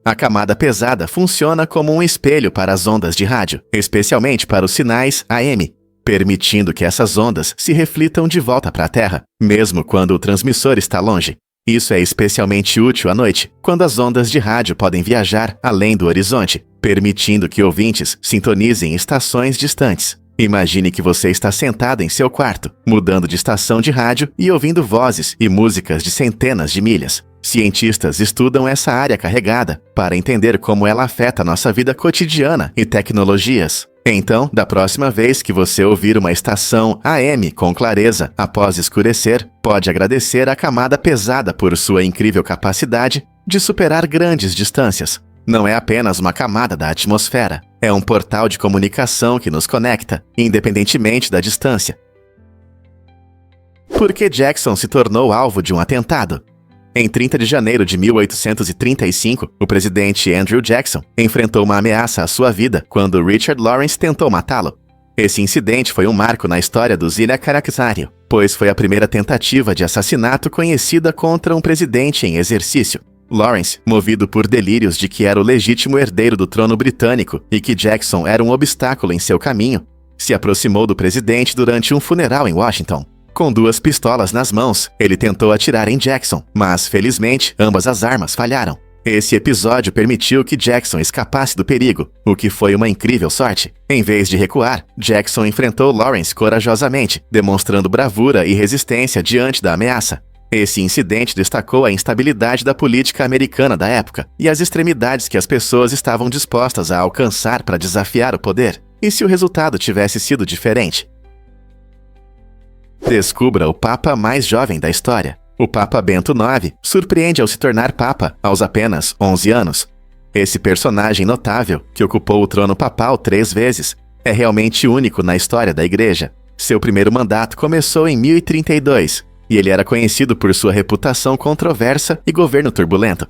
A camada pesada funciona como um espelho para as ondas de rádio, especialmente para os sinais AM, permitindo que essas ondas se reflitam de volta para a Terra, mesmo quando o transmissor está longe. Isso é especialmente útil à noite, quando as ondas de rádio podem viajar além do horizonte, permitindo que ouvintes sintonizem estações distantes. Imagine que você está sentado em seu quarto, mudando de estação de rádio e ouvindo vozes e músicas de centenas de milhas. Cientistas estudam essa área carregada para entender como ela afeta nossa vida cotidiana e tecnologias. Então, da próxima vez que você ouvir uma estação AM com clareza após escurecer, pode agradecer a camada pesada por sua incrível capacidade de superar grandes distâncias. Não é apenas uma camada da atmosfera, é um portal de comunicação que nos conecta, independentemente da distância. Por que Jackson se tornou alvo de um atentado? Em 30 de janeiro de 1835, o presidente Andrew Jackson enfrentou uma ameaça à sua vida quando Richard Lawrence tentou matá-lo. Esse incidente foi um marco na história do Zilha Caracsário, pois foi a primeira tentativa de assassinato conhecida contra um presidente em exercício. Lawrence, movido por delírios de que era o legítimo herdeiro do trono britânico e que Jackson era um obstáculo em seu caminho, se aproximou do presidente durante um funeral em Washington. Com 2 pistolas nas mãos, ele tentou atirar em Jackson, mas, felizmente, ambas as armas falharam. Esse episódio permitiu que Jackson escapasse do perigo, o que foi uma incrível sorte. Em vez de recuar, Jackson enfrentou Lawrence corajosamente, demonstrando bravura e resistência diante da ameaça. Esse incidente destacou a instabilidade da política americana da época e as extremidades que as pessoas estavam dispostas a alcançar para desafiar o poder. E se o resultado tivesse sido diferente? Descubra o Papa mais jovem da história. O Papa Bento IX surpreende ao se tornar Papa aos apenas 11 anos. Esse personagem notável, que ocupou o trono papal 3 vezes, é realmente único na história da Igreja. Seu primeiro mandato começou em 1032, e ele era conhecido por sua reputação controversa e governo turbulento.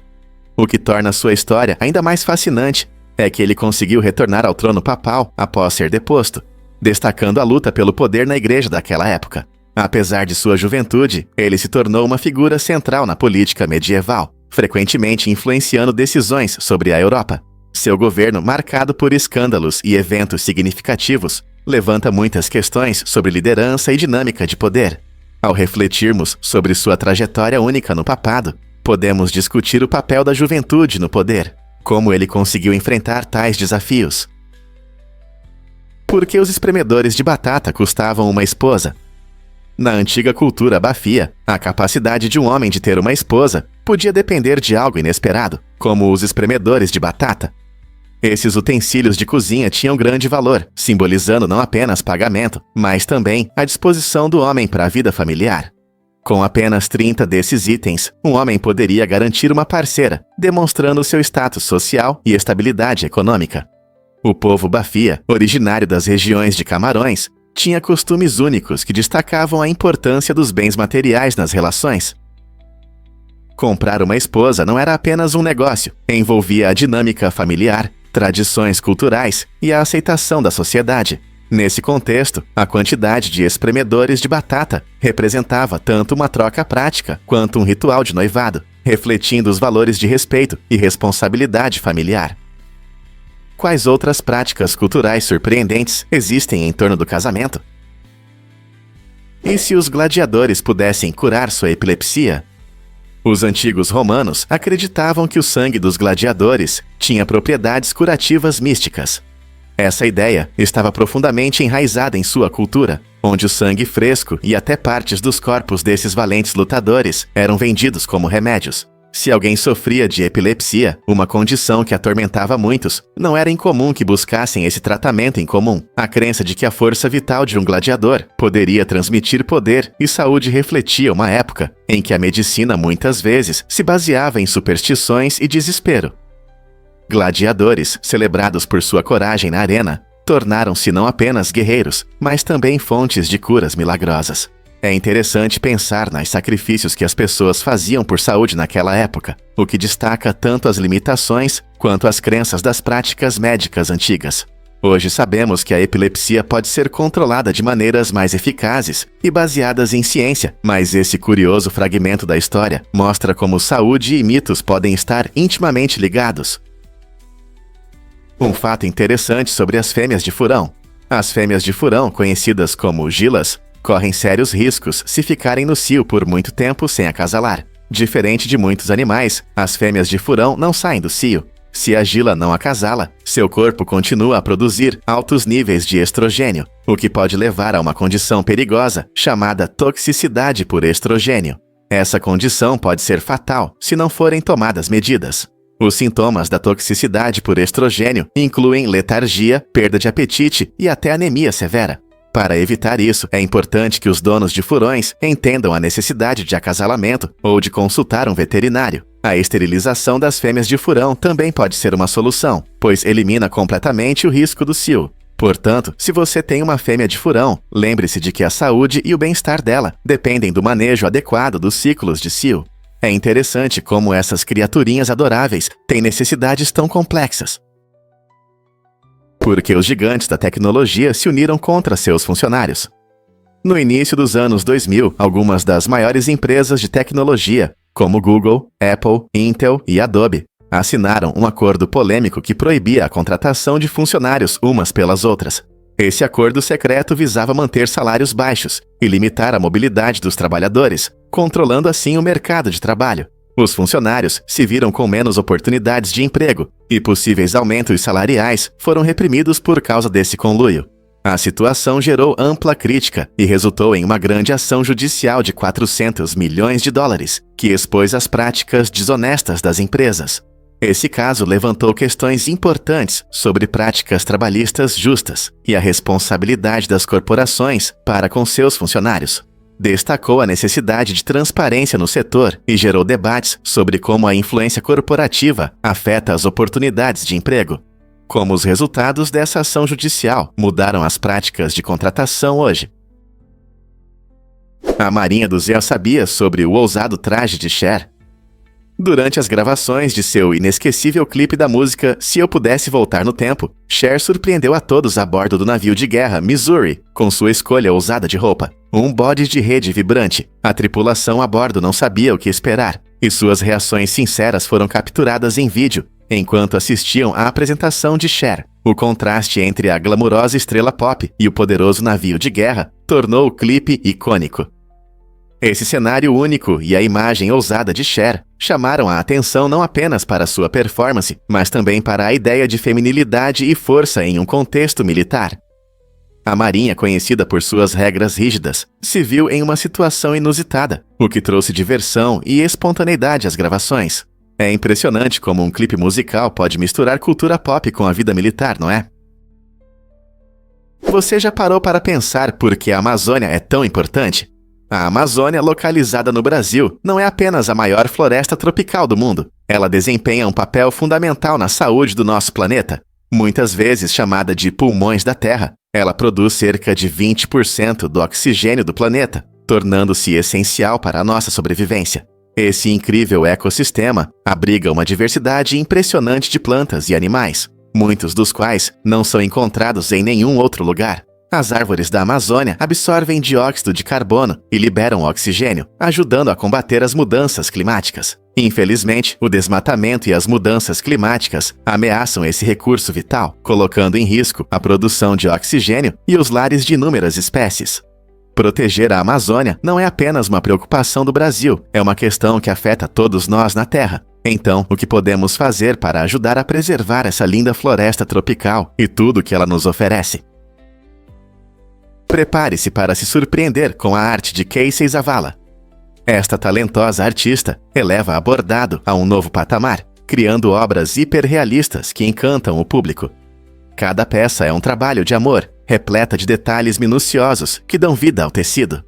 O que torna sua história ainda mais fascinante é que ele conseguiu retornar ao trono papal após ser deposto, destacando a luta pelo poder na Igreja daquela época. Apesar de sua juventude, ele se tornou uma figura central na política medieval, frequentemente influenciando decisões sobre a Europa. Seu governo, marcado por escândalos e eventos significativos, levanta muitas questões sobre liderança e dinâmica de poder. Ao refletirmos sobre sua trajetória única no papado, podemos discutir o papel da juventude no poder, como ele conseguiu enfrentar tais desafios. Por que os espremedores de batata custavam uma esposa? Na antiga cultura bafia, a capacidade de um homem de ter uma esposa podia depender de algo inesperado, como os espremedores de batata. Esses utensílios de cozinha tinham grande valor, simbolizando não apenas pagamento, mas também a disposição do homem para a vida familiar. Com apenas 30 desses itens, um homem poderia garantir uma parceira, demonstrando seu status social e estabilidade econômica. O povo bafia, originário das regiões de Camarões, tinha costumes únicos que destacavam a importância dos bens materiais nas relações. Comprar uma esposa não era apenas um negócio, envolvia a dinâmica familiar, tradições culturais e a aceitação da sociedade. Nesse contexto, a quantidade de espremedores de batata representava tanto uma troca prática quanto um ritual de noivado, refletindo os valores de respeito e responsabilidade familiar. Quais outras práticas culturais surpreendentes existem em torno do casamento? E se os gladiadores pudessem curar sua epilepsia? Os antigos romanos acreditavam que o sangue dos gladiadores tinha propriedades curativas místicas. Essa ideia estava profundamente enraizada em sua cultura, onde o sangue fresco e até partes dos corpos desses valentes lutadores eram vendidos como remédios. Se alguém sofria de epilepsia, uma condição que atormentava muitos, não era incomum que buscassem esse tratamento em comum. A crença de que a força vital de um gladiador poderia transmitir poder e saúde refletia uma época em que a medicina muitas vezes se baseava em superstições e desespero. Gladiadores, celebrados por sua coragem na arena, tornaram-se não apenas guerreiros, mas também fontes de curas milagrosas. É interessante pensar nos sacrifícios que as pessoas faziam por saúde naquela época, o que destaca tanto as limitações quanto as crenças das práticas médicas antigas. Hoje sabemos que a epilepsia pode ser controlada de maneiras mais eficazes e baseadas em ciência, mas esse curioso fragmento da história mostra como saúde e mitos podem estar intimamente ligados. Um fato interessante sobre as fêmeas de furão. As fêmeas de furão, conhecidas como gilas, correm sérios riscos se ficarem no cio por muito tempo sem acasalar. Diferente de muitos animais, as fêmeas de furão não saem do cio. Se a gila não acasala, seu corpo continua a produzir altos níveis de estrogênio, o que pode levar a uma condição perigosa chamada toxicidade por estrogênio. Essa condição pode ser fatal se não forem tomadas medidas. Os sintomas da toxicidade por estrogênio incluem letargia, perda de apetite e até anemia severa. Para evitar isso, é importante que os donos de furões entendam a necessidade de acasalamento ou de consultar um veterinário. A esterilização das fêmeas de furão também pode ser uma solução, pois elimina completamente o risco do cio. Portanto, se você tem uma fêmea de furão, lembre-se de que a saúde e o bem-estar dela dependem do manejo adequado dos ciclos de cio. É interessante como essas criaturinhas adoráveis têm necessidades tão complexas. Porque os gigantes da tecnologia se uniram contra seus funcionários. No início dos anos 2000, algumas das maiores empresas de tecnologia, como Google, Apple, Intel e Adobe, assinaram um acordo polêmico que proibia a contratação de funcionários umas pelas outras. Esse acordo secreto visava manter salários baixos e limitar a mobilidade dos trabalhadores, controlando assim o mercado de trabalho. Os funcionários se viram com menos oportunidades de emprego e possíveis aumentos salariais foram reprimidos por causa desse conluio. A situação gerou ampla crítica e resultou em uma grande ação judicial de 400 milhões de dólares, que expôs as práticas desonestas das empresas. Esse caso levantou questões importantes sobre práticas trabalhistas justas e a responsabilidade das corporações para com seus funcionários. Destacou a necessidade de transparência no setor e gerou debates sobre como a influência corporativa afeta as oportunidades de emprego. Como os resultados dessa ação judicial mudaram as práticas de contratação hoje. A Marinha do Zéu sabia sobre o ousado traje de Cher. Durante as gravações de seu inesquecível clipe da música Se Eu Pudesse Voltar no Tempo, Cher surpreendeu a todos a bordo do navio de guerra Missouri com sua escolha ousada de roupa. Um body de rede vibrante. A tripulação a bordo não sabia o que esperar, e suas reações sinceras foram capturadas em vídeo enquanto assistiam à apresentação de Cher. O contraste entre a glamurosa estrela pop e o poderoso navio de guerra tornou o clipe icônico. Esse cenário único e a imagem ousada de Cher chamaram a atenção não apenas para sua performance, mas também para a ideia de feminilidade e força em um contexto militar. A Marinha, conhecida por suas regras rígidas, se viu em uma situação inusitada, o que trouxe diversão e espontaneidade às gravações. É impressionante como um clipe musical pode misturar cultura pop com a vida militar, não é? Você já parou para pensar por que a Amazônia é tão importante? A Amazônia, localizada no Brasil, não é apenas a maior floresta tropical do mundo. Ela desempenha um papel fundamental na saúde do nosso planeta. Muitas vezes chamada de pulmões da Terra, ela produz cerca de 20% do oxigênio do planeta, tornando-se essencial para a nossa sobrevivência. Esse incrível ecossistema abriga uma diversidade impressionante de plantas e animais, muitos dos quais não são encontrados em nenhum outro lugar. As árvores da Amazônia absorvem dióxido de carbono e liberam oxigênio, ajudando a combater as mudanças climáticas. Infelizmente, o desmatamento e as mudanças climáticas ameaçam esse recurso vital, colocando em risco a produção de oxigênio e os lares de inúmeras espécies. Proteger a Amazônia não é apenas uma preocupação do Brasil, é uma questão que afeta todos nós na Terra. Então, o que podemos fazer para ajudar a preservar essa linda floresta tropical e tudo que ela nos oferece? Prepare-se para se surpreender com a arte de Casey Zavala. Esta talentosa artista eleva a bordado a um novo patamar, criando obras hiperrealistas que encantam o público. Cada peça é um trabalho de amor, repleta de detalhes minuciosos que dão vida ao tecido.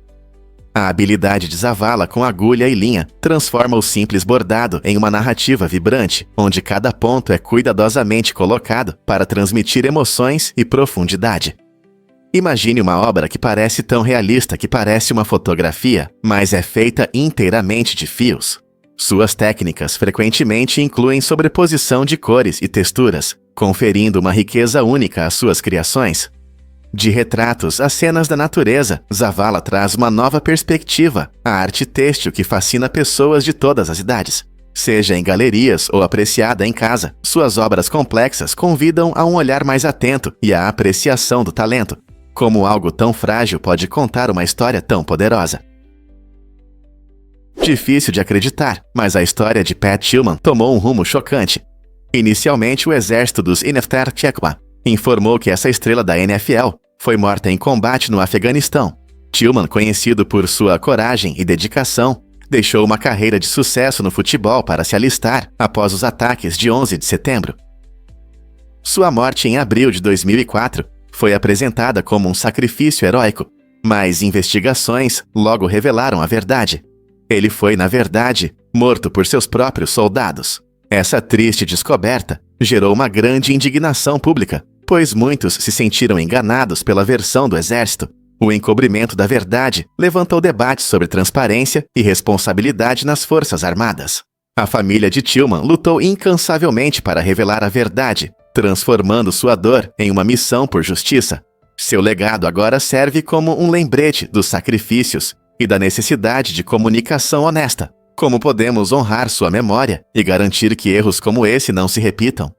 A habilidade de Zavala com agulha e linha transforma o simples bordado em uma narrativa vibrante, onde cada ponto é cuidadosamente colocado para transmitir emoções e profundidade. Imagine uma obra que parece tão realista que parece uma fotografia, mas é feita inteiramente de fios. Suas técnicas frequentemente incluem sobreposição de cores e texturas, conferindo uma riqueza única às suas criações. De retratos a cenas da natureza, Zavala traz uma nova perspectiva, a arte têxtil que fascina pessoas de todas as idades. Seja em galerias ou apreciada em casa, suas obras complexas convidam a um olhar mais atento e à apreciação do talento. Como algo tão frágil pode contar uma história tão poderosa? Difícil de acreditar, mas a história de Pat Tillman tomou um rumo chocante. Inicialmente, o exército dos Ineftar-Chekwa informou que essa estrela da NFL foi morta em combate no Afeganistão. Tillman, conhecido por sua coragem e dedicação, deixou uma carreira de sucesso no futebol para se alistar após os ataques de 11 de setembro. Sua morte em abril de 2004 foi apresentada como um sacrifício heróico, mas investigações logo revelaram a verdade. Ele foi, na verdade, morto por seus próprios soldados. Essa triste descoberta gerou uma grande indignação pública, pois muitos se sentiram enganados pela versão do exército. O encobrimento da verdade levantou debates sobre transparência e responsabilidade nas Forças Armadas. A família de Tillman lutou incansavelmente para revelar a verdade, transformando sua dor em uma missão por justiça. Seu legado agora serve como um lembrete dos sacrifícios e da necessidade de comunicação honesta. Como podemos honrar sua memória e garantir que erros como esse não se repitam?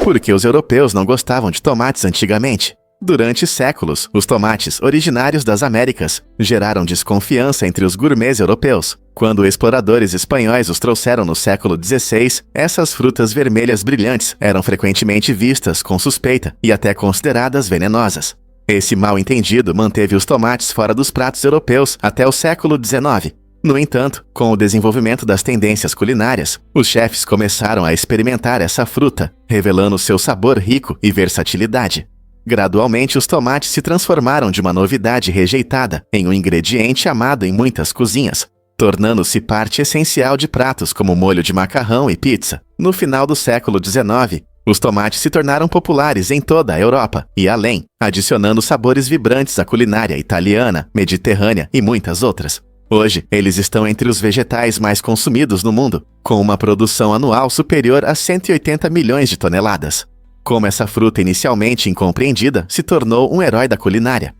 Porque os europeus não gostavam de tomates antigamente. Durante séculos, os tomates originários das Américas geraram desconfiança entre os gourmets europeus. Quando exploradores espanhóis os trouxeram no século XVI, essas frutas vermelhas brilhantes eram frequentemente vistas com suspeita e até consideradas venenosas. Esse mal-entendido manteve os tomates fora dos pratos europeus até o século XIX. No entanto, com o desenvolvimento das tendências culinárias, os chefes começaram a experimentar essa fruta, revelando seu sabor rico e versatilidade. Gradualmente, os tomates se transformaram de uma novidade rejeitada em um ingrediente amado em muitas cozinhas, tornando-se parte essencial de pratos como molho de macarrão e pizza. No final do século XIX, os tomates se tornaram populares em toda a Europa e além, adicionando sabores vibrantes à culinária italiana, mediterrânea e muitas outras. Hoje, eles estão entre os vegetais mais consumidos no mundo, com uma produção anual superior a 180 milhões de toneladas. Como essa fruta inicialmente incompreendida se tornou um herói da culinária.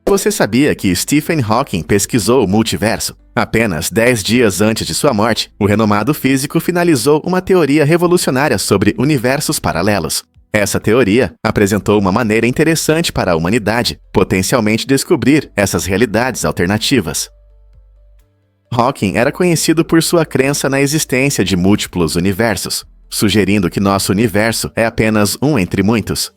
Você sabia que Stephen Hawking pesquisou o multiverso? Apenas 10 dias antes de sua morte, o renomado físico finalizou uma teoria revolucionária sobre universos paralelos. Essa teoria apresentou uma maneira interessante para a humanidade potencialmente descobrir essas realidades alternativas. Hawking era conhecido por sua crença na existência de múltiplos universos, sugerindo que nosso universo é apenas um entre muitos.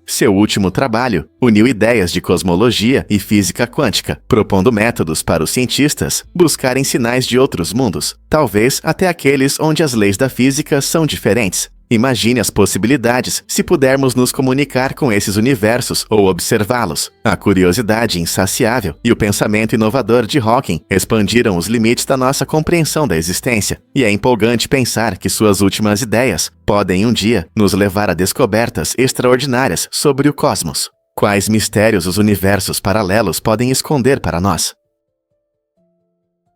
Seu último trabalho uniu ideias de cosmologia e física quântica, propondo métodos para os cientistas buscarem sinais de outros mundos, talvez até aqueles onde as leis da física são diferentes. Imagine as possibilidades se pudermos nos comunicar com esses universos ou observá-los. A curiosidade insaciável e o pensamento inovador de Hawking expandiram os limites da nossa compreensão da existência, e é empolgante pensar que suas últimas ideias podem um dia nos levar a descobertas extraordinárias sobre o cosmos. Quais mistérios os universos paralelos podem esconder para nós?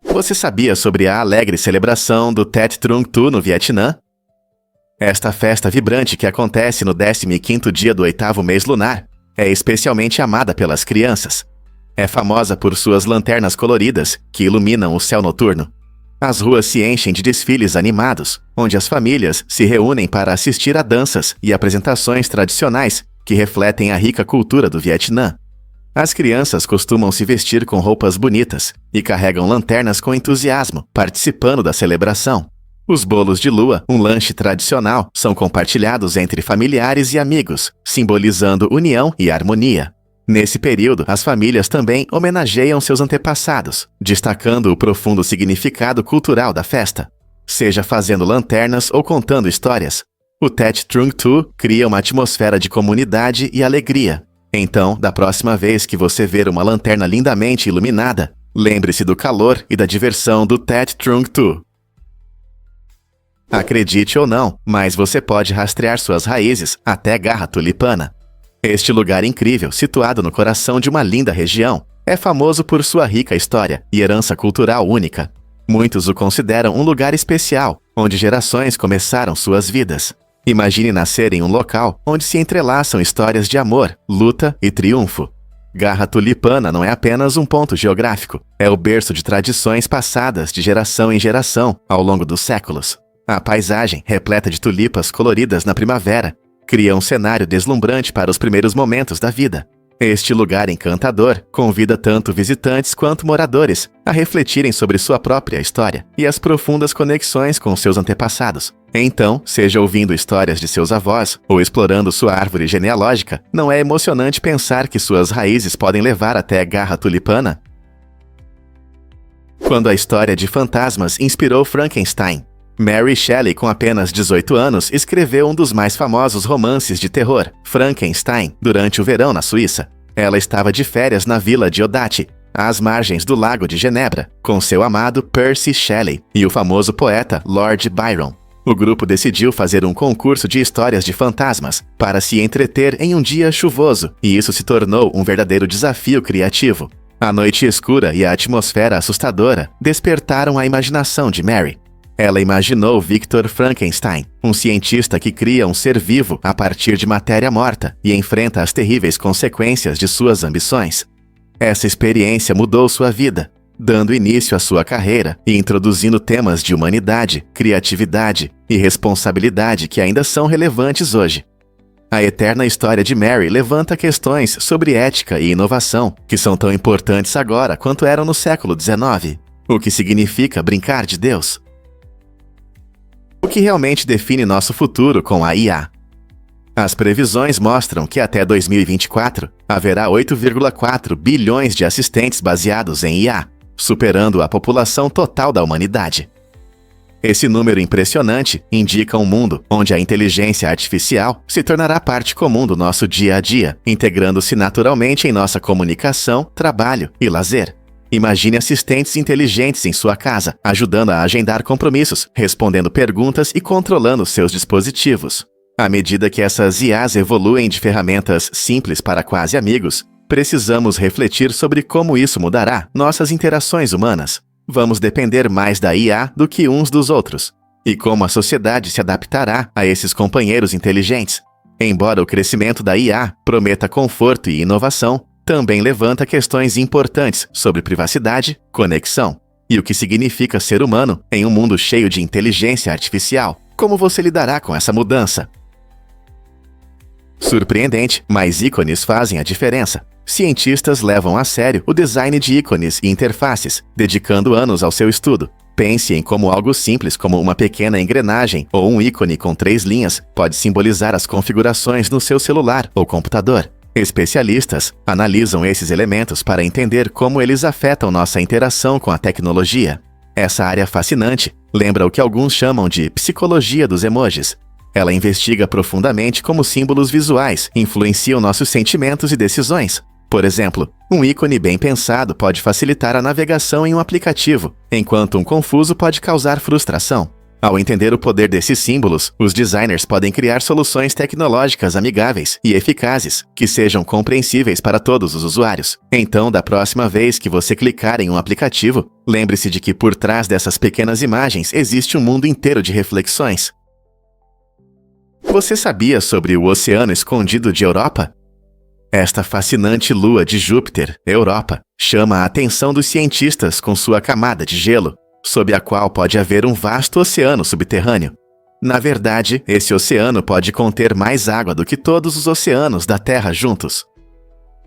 Você sabia sobre a alegre celebração do Tet Trung Tu no Vietnã? Esta festa vibrante que acontece no 15º dia do 8º mês lunar é especialmente amada pelas crianças. É famosa por suas lanternas coloridas que iluminam o céu noturno. As ruas se enchem de desfiles animados, onde as famílias se reúnem para assistir a danças e apresentações tradicionais que refletem a rica cultura do Vietnã. As crianças costumam se vestir com roupas bonitas e carregam lanternas com entusiasmo, participando da celebração. Os bolos de lua, um lanche tradicional, são compartilhados entre familiares e amigos, simbolizando união e harmonia. Nesse período, as famílias também homenageiam seus antepassados, destacando o profundo significado cultural da festa. Seja fazendo lanternas ou contando histórias, o Tet Trung Tu cria uma atmosfera de comunidade e alegria. Então, da próxima vez que você ver uma lanterna lindamente iluminada, lembre-se do calor e da diversão do Tet Trung Tu. Acredite ou não, mas você pode rastrear suas raízes até Garra Tulipana. Este lugar incrível, situado no coração de uma linda região, é famoso por sua rica história e herança cultural única. Muitos o consideram um lugar especial, onde gerações começaram suas vidas. Imagine nascer em um local onde se entrelaçam histórias de amor, luta e triunfo. Garra Tulipana não é apenas um ponto geográfico, é o berço de tradições passadas de geração em geração ao longo dos séculos. A paisagem, repleta de tulipas coloridas na primavera, cria um cenário deslumbrante para os primeiros momentos da vida. Este lugar encantador convida tanto visitantes quanto moradores a refletirem sobre sua própria história e as profundas conexões com seus antepassados. Então, seja ouvindo histórias de seus avós ou explorando sua árvore genealógica, não é emocionante pensar que suas raízes podem levar até Garra Tulipana? Quando a história de fantasmas inspirou Frankenstein, Mary Shelley, com apenas 18 anos, escreveu um dos mais famosos romances de terror, Frankenstein, durante o verão na Suíça. Ela estava de férias na vila de Odate, às margens do Lago de Genebra, com seu amado Percy Shelley e o famoso poeta Lord Byron. O grupo decidiu fazer um concurso de histórias de fantasmas para se entreter em um dia chuvoso, e isso se tornou um verdadeiro desafio criativo. A noite escura e a atmosfera assustadora despertaram a imaginação de Mary. Ela imaginou Victor Frankenstein, um cientista que cria um ser vivo a partir de matéria morta e enfrenta as terríveis consequências de suas ambições. Essa experiência mudou sua vida, dando início à sua carreira e introduzindo temas de humanidade, criatividade e responsabilidade que ainda são relevantes hoje. A eterna história de Mary levanta questões sobre ética e inovação, que são tão importantes agora quanto eram no século XIX. O que significa brincar de Deus? O que realmente define nosso futuro com a IA? As previsões mostram que até 2024 haverá 8,4 bilhões de assistentes baseados em IA, superando a população total da humanidade. Esse número impressionante indica um mundo onde a inteligência artificial se tornará parte comum do nosso dia a dia, integrando-se naturalmente em nossa comunicação, trabalho e lazer. Imagine assistentes inteligentes em sua casa, ajudando a agendar compromissos, respondendo perguntas e controlando seus dispositivos. À medida que essas IAs evoluem de ferramentas simples para quase amigos, precisamos refletir sobre como isso mudará nossas interações humanas. Vamos depender mais da IA do que uns dos outros. E como a sociedade se adaptará a esses companheiros inteligentes? Embora o crescimento da IA prometa conforto e inovação, também levanta questões importantes sobre privacidade, conexão e o que significa ser humano em um mundo cheio de inteligência artificial. Como você lidará com essa mudança? Surpreendente, mas ícones fazem a diferença. Cientistas levam a sério o design de ícones e interfaces, dedicando anos ao seu estudo. Pense em como algo simples como uma pequena engrenagem ou um ícone com 3 linhas pode simbolizar as configurações no seu celular ou computador. Especialistas analisam esses elementos para entender como eles afetam nossa interação com a tecnologia. Essa área fascinante lembra o que alguns chamam de psicologia dos emojis. Ela investiga profundamente como símbolos visuais influenciam nossos sentimentos e decisões. Por exemplo, um ícone bem pensado pode facilitar a navegação em um aplicativo, enquanto um confuso pode causar frustração. Ao entender o poder desses símbolos, os designers podem criar soluções tecnológicas amigáveis e eficazes, que sejam compreensíveis para todos os usuários. Então, da próxima vez que você clicar em um aplicativo, lembre-se de que por trás dessas pequenas imagens existe um mundo inteiro de reflexões. Você sabia sobre o Oceano Escondido de Europa? Esta fascinante lua de Júpiter, Europa, chama a atenção dos cientistas com sua camada de gelo, sob a qual pode haver um vasto oceano subterrâneo. Na verdade, esse oceano pode conter mais água do que todos os oceanos da Terra juntos.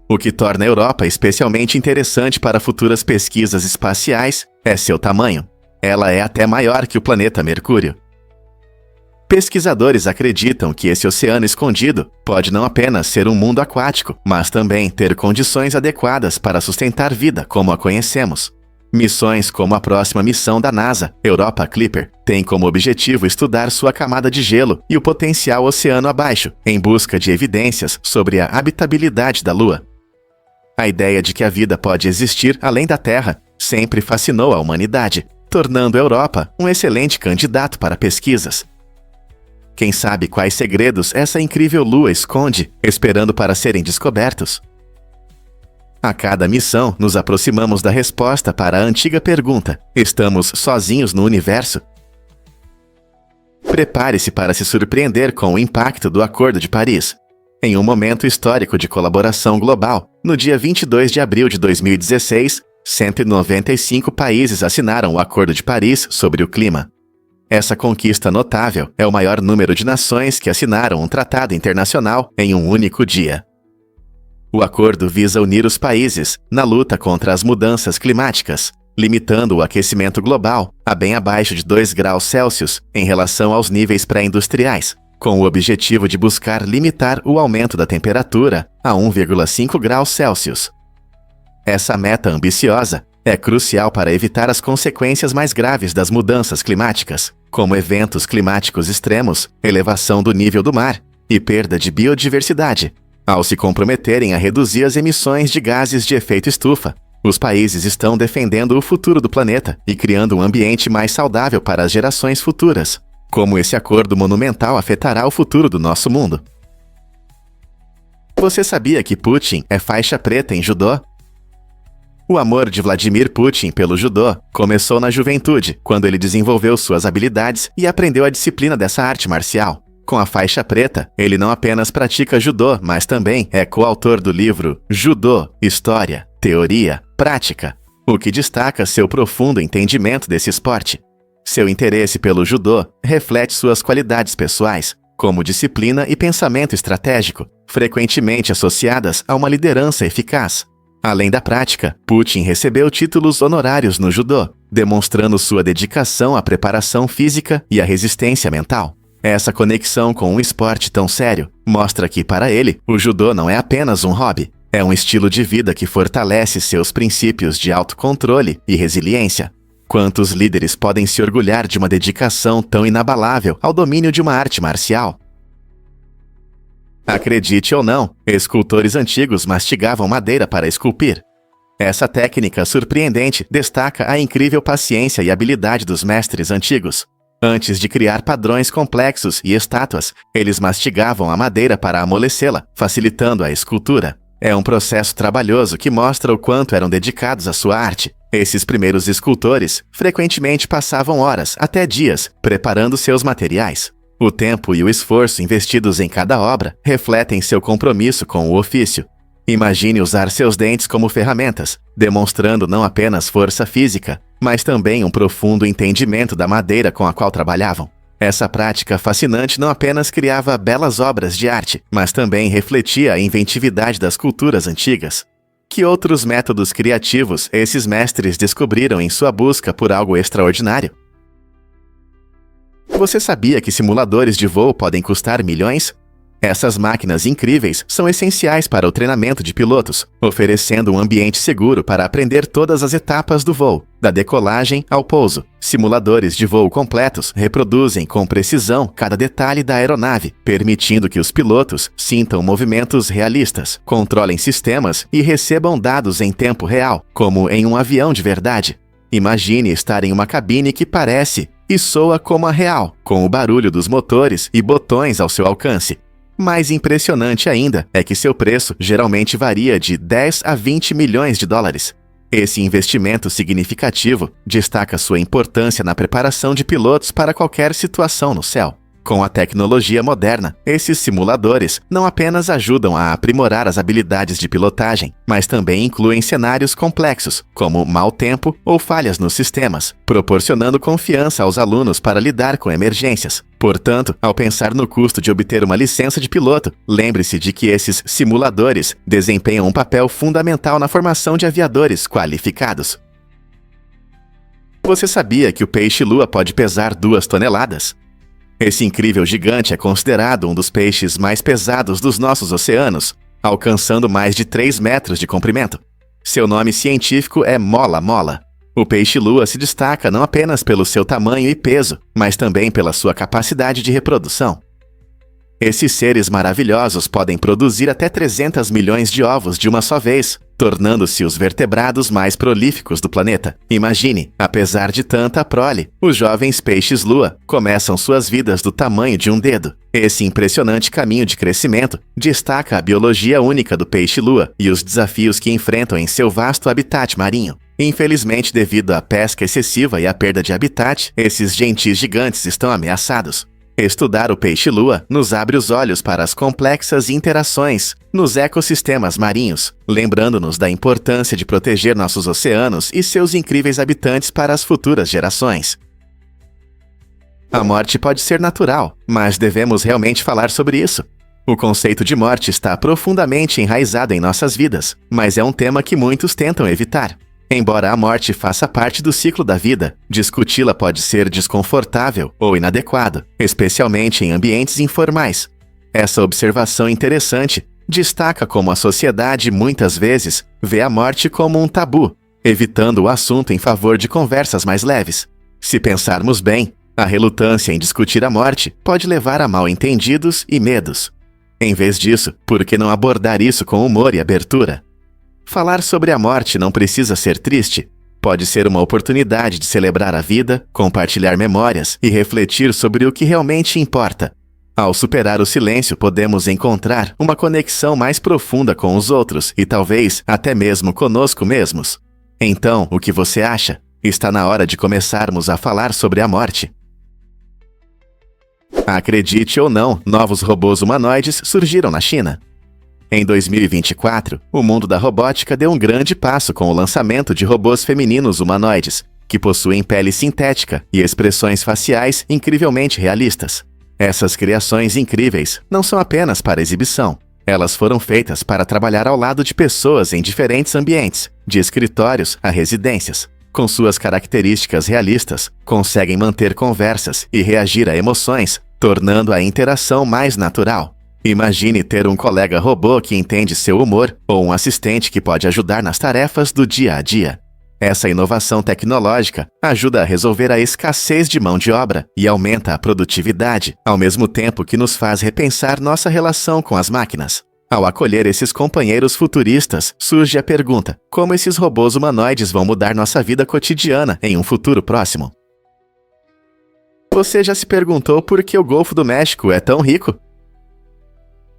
O que torna a Europa especialmente interessante para futuras pesquisas espaciais é seu tamanho. Ela é até maior que o planeta Mercúrio. Pesquisadores acreditam que esse oceano escondido pode não apenas ser um mundo aquático, mas também ter condições adequadas para sustentar vida como a conhecemos. Missões como a próxima missão da NASA, Europa Clipper, têm como objetivo estudar sua camada de gelo e o potencial oceano abaixo, em busca de evidências sobre a habitabilidade da Lua. A ideia de que a vida pode existir além da Terra sempre fascinou a humanidade, tornando a Europa um excelente candidato para pesquisas. Quem sabe quais segredos essa incrível lua esconde, esperando para serem descobertos? A cada missão, nos aproximamos da resposta para a antiga pergunta: estamos sozinhos no universo? Prepare-se para se surpreender com o impacto do Acordo de Paris. Em um momento histórico de colaboração global, no dia 22 de abril de 2016, 195 países assinaram o Acordo de Paris sobre o clima. Essa conquista notável é o maior número de nações que assinaram um tratado internacional em um único dia. O acordo visa unir os países na luta contra as mudanças climáticas, limitando o aquecimento global a bem abaixo de 2 graus Celsius em relação aos níveis pré-industriais, com o objetivo de buscar limitar o aumento da temperatura a 1,5 graus Celsius. Essa meta ambiciosa é crucial para evitar as consequências mais graves das mudanças climáticas, como eventos climáticos extremos, elevação do nível do mar e perda de biodiversidade. Ao se comprometerem a reduzir as emissões de gases de efeito estufa, os países estão defendendo o futuro do planeta e criando um ambiente mais saudável para as gerações futuras. Como esse acordo monumental afetará o futuro do nosso mundo? Você sabia que Putin é faixa preta em judô? O amor de Vladimir Putin pelo judô começou na juventude, quando ele desenvolveu suas habilidades e aprendeu a disciplina dessa arte marcial. Com a faixa preta, ele não apenas pratica judô, mas também é coautor do livro Judô, História, Teoria, Prática, o que destaca seu profundo entendimento desse esporte. Seu interesse pelo judô reflete suas qualidades pessoais, como disciplina e pensamento estratégico, frequentemente associadas a uma liderança eficaz. Além da prática, Putin recebeu títulos honorários no judô, demonstrando sua dedicação à preparação física e à resistência mental. Essa conexão com um esporte tão sério mostra que, para ele, o judô não é apenas um hobby, é um estilo de vida que fortalece seus princípios de autocontrole e resiliência. Quantos líderes podem se orgulhar de uma dedicação tão inabalável ao domínio de uma arte marcial? Acredite ou não, escultores antigos mastigavam madeira para esculpir. Essa técnica surpreendente destaca a incrível paciência e habilidade dos mestres antigos. Antes de criar padrões complexos e estátuas, eles mastigavam a madeira para amolecê-la, facilitando a escultura. É um processo trabalhoso que mostra o quanto eram dedicados à sua arte. Esses primeiros escultores frequentemente passavam horas, até dias, preparando seus materiais. O tempo e o esforço investidos em cada obra refletem seu compromisso com o ofício. Imagine usar seus dentes como ferramentas, demonstrando não apenas força física, mas também um profundo entendimento da madeira com a qual trabalhavam. Essa prática fascinante não apenas criava belas obras de arte, mas também refletia a inventividade das culturas antigas. Que outros métodos criativos esses mestres descobriram em sua busca por algo extraordinário? Você sabia que simuladores de voo podem custar milhões? Essas máquinas incríveis são essenciais para o treinamento de pilotos, oferecendo um ambiente seguro para aprender todas as etapas do voo, da decolagem ao pouso. Simuladores de voo completos reproduzem com precisão cada detalhe da aeronave, permitindo que os pilotos sintam movimentos realistas, controlem sistemas e recebam dados em tempo real, como em um avião de verdade. Imagine estar em uma cabine que parece e soa como a real, com o barulho dos motores e botões ao seu alcance. Mais impressionante ainda é que seu preço geralmente varia de 10 a 20 milhões de dólares. Esse investimento significativo destaca sua importância na preparação de pilotos para qualquer situação no céu. Com a tecnologia moderna, esses simuladores não apenas ajudam a aprimorar as habilidades de pilotagem, mas também incluem cenários complexos, como mau tempo ou falhas nos sistemas, proporcionando confiança aos alunos para lidar com emergências. Portanto, ao pensar no custo de obter uma licença de piloto, lembre-se de que esses simuladores desempenham um papel fundamental na formação de aviadores qualificados. Você sabia que o peixe-lua pode pesar 2 toneladas? Esse incrível gigante é considerado um dos peixes mais pesados dos nossos oceanos, alcançando mais de 3 metros de comprimento. Seu nome científico é mola-mola. O peixe-lua se destaca não apenas pelo seu tamanho e peso, mas também pela sua capacidade de reprodução. Esses seres maravilhosos podem produzir até 300 milhões de ovos de uma só vez, tornando-se os vertebrados mais prolíficos do planeta. Imagine, apesar de tanta prole, os jovens peixes-lua começam suas vidas do tamanho de um dedo. Esse impressionante caminho de crescimento destaca a biologia única do peixe-lua e os desafios que enfrentam em seu vasto habitat marinho. Infelizmente, devido à pesca excessiva e à perda de habitat, esses gentis gigantes estão ameaçados. Estudar o peixe-lua nos abre os olhos para as complexas interações nos ecossistemas marinhos, lembrando-nos da importância de proteger nossos oceanos e seus incríveis habitantes para as futuras gerações. A morte pode ser natural, mas devemos realmente falar sobre isso. O conceito de morte está profundamente enraizado em nossas vidas, mas é um tema que muitos tentam evitar. Embora a morte faça parte do ciclo da vida, discuti-la pode ser desconfortável ou inadequado, especialmente em ambientes informais. Essa observação interessante destaca como a sociedade muitas vezes vê a morte como um tabu, evitando o assunto em favor de conversas mais leves. Se pensarmos bem, a relutância em discutir a morte pode levar a mal-entendidos e medos. Em vez disso, por que não abordar isso com humor e abertura? Falar sobre a morte não precisa ser triste. Pode ser uma oportunidade de celebrar a vida, compartilhar memórias e refletir sobre o que realmente importa. Ao superar o silêncio, podemos encontrar uma conexão mais profunda com os outros e talvez até mesmo conosco mesmos. Então, o que você acha? Está na hora de começarmos a falar sobre a morte. Acredite ou não, novos robôs humanoides surgiram na China. Em 2024, o mundo da robótica deu um grande passo com o lançamento de robôs femininos humanoides, que possuem pele sintética e expressões faciais incrivelmente realistas. Essas criações incríveis não são apenas para exibição. Elas foram feitas para trabalhar ao lado de pessoas em diferentes ambientes, de escritórios a residências. Com suas características realistas, conseguem manter conversas e reagir a emoções, tornando a interação mais natural. Imagine ter um colega robô que entende seu humor ou um assistente que pode ajudar nas tarefas do dia a dia. Essa inovação tecnológica ajuda a resolver a escassez de mão de obra e aumenta a produtividade, ao mesmo tempo que nos faz repensar nossa relação com as máquinas. Ao acolher esses companheiros futuristas, surge a pergunta: como esses robôs humanoides vão mudar nossa vida cotidiana em um futuro próximo? Você já se perguntou por que o Golfo do México é tão rico?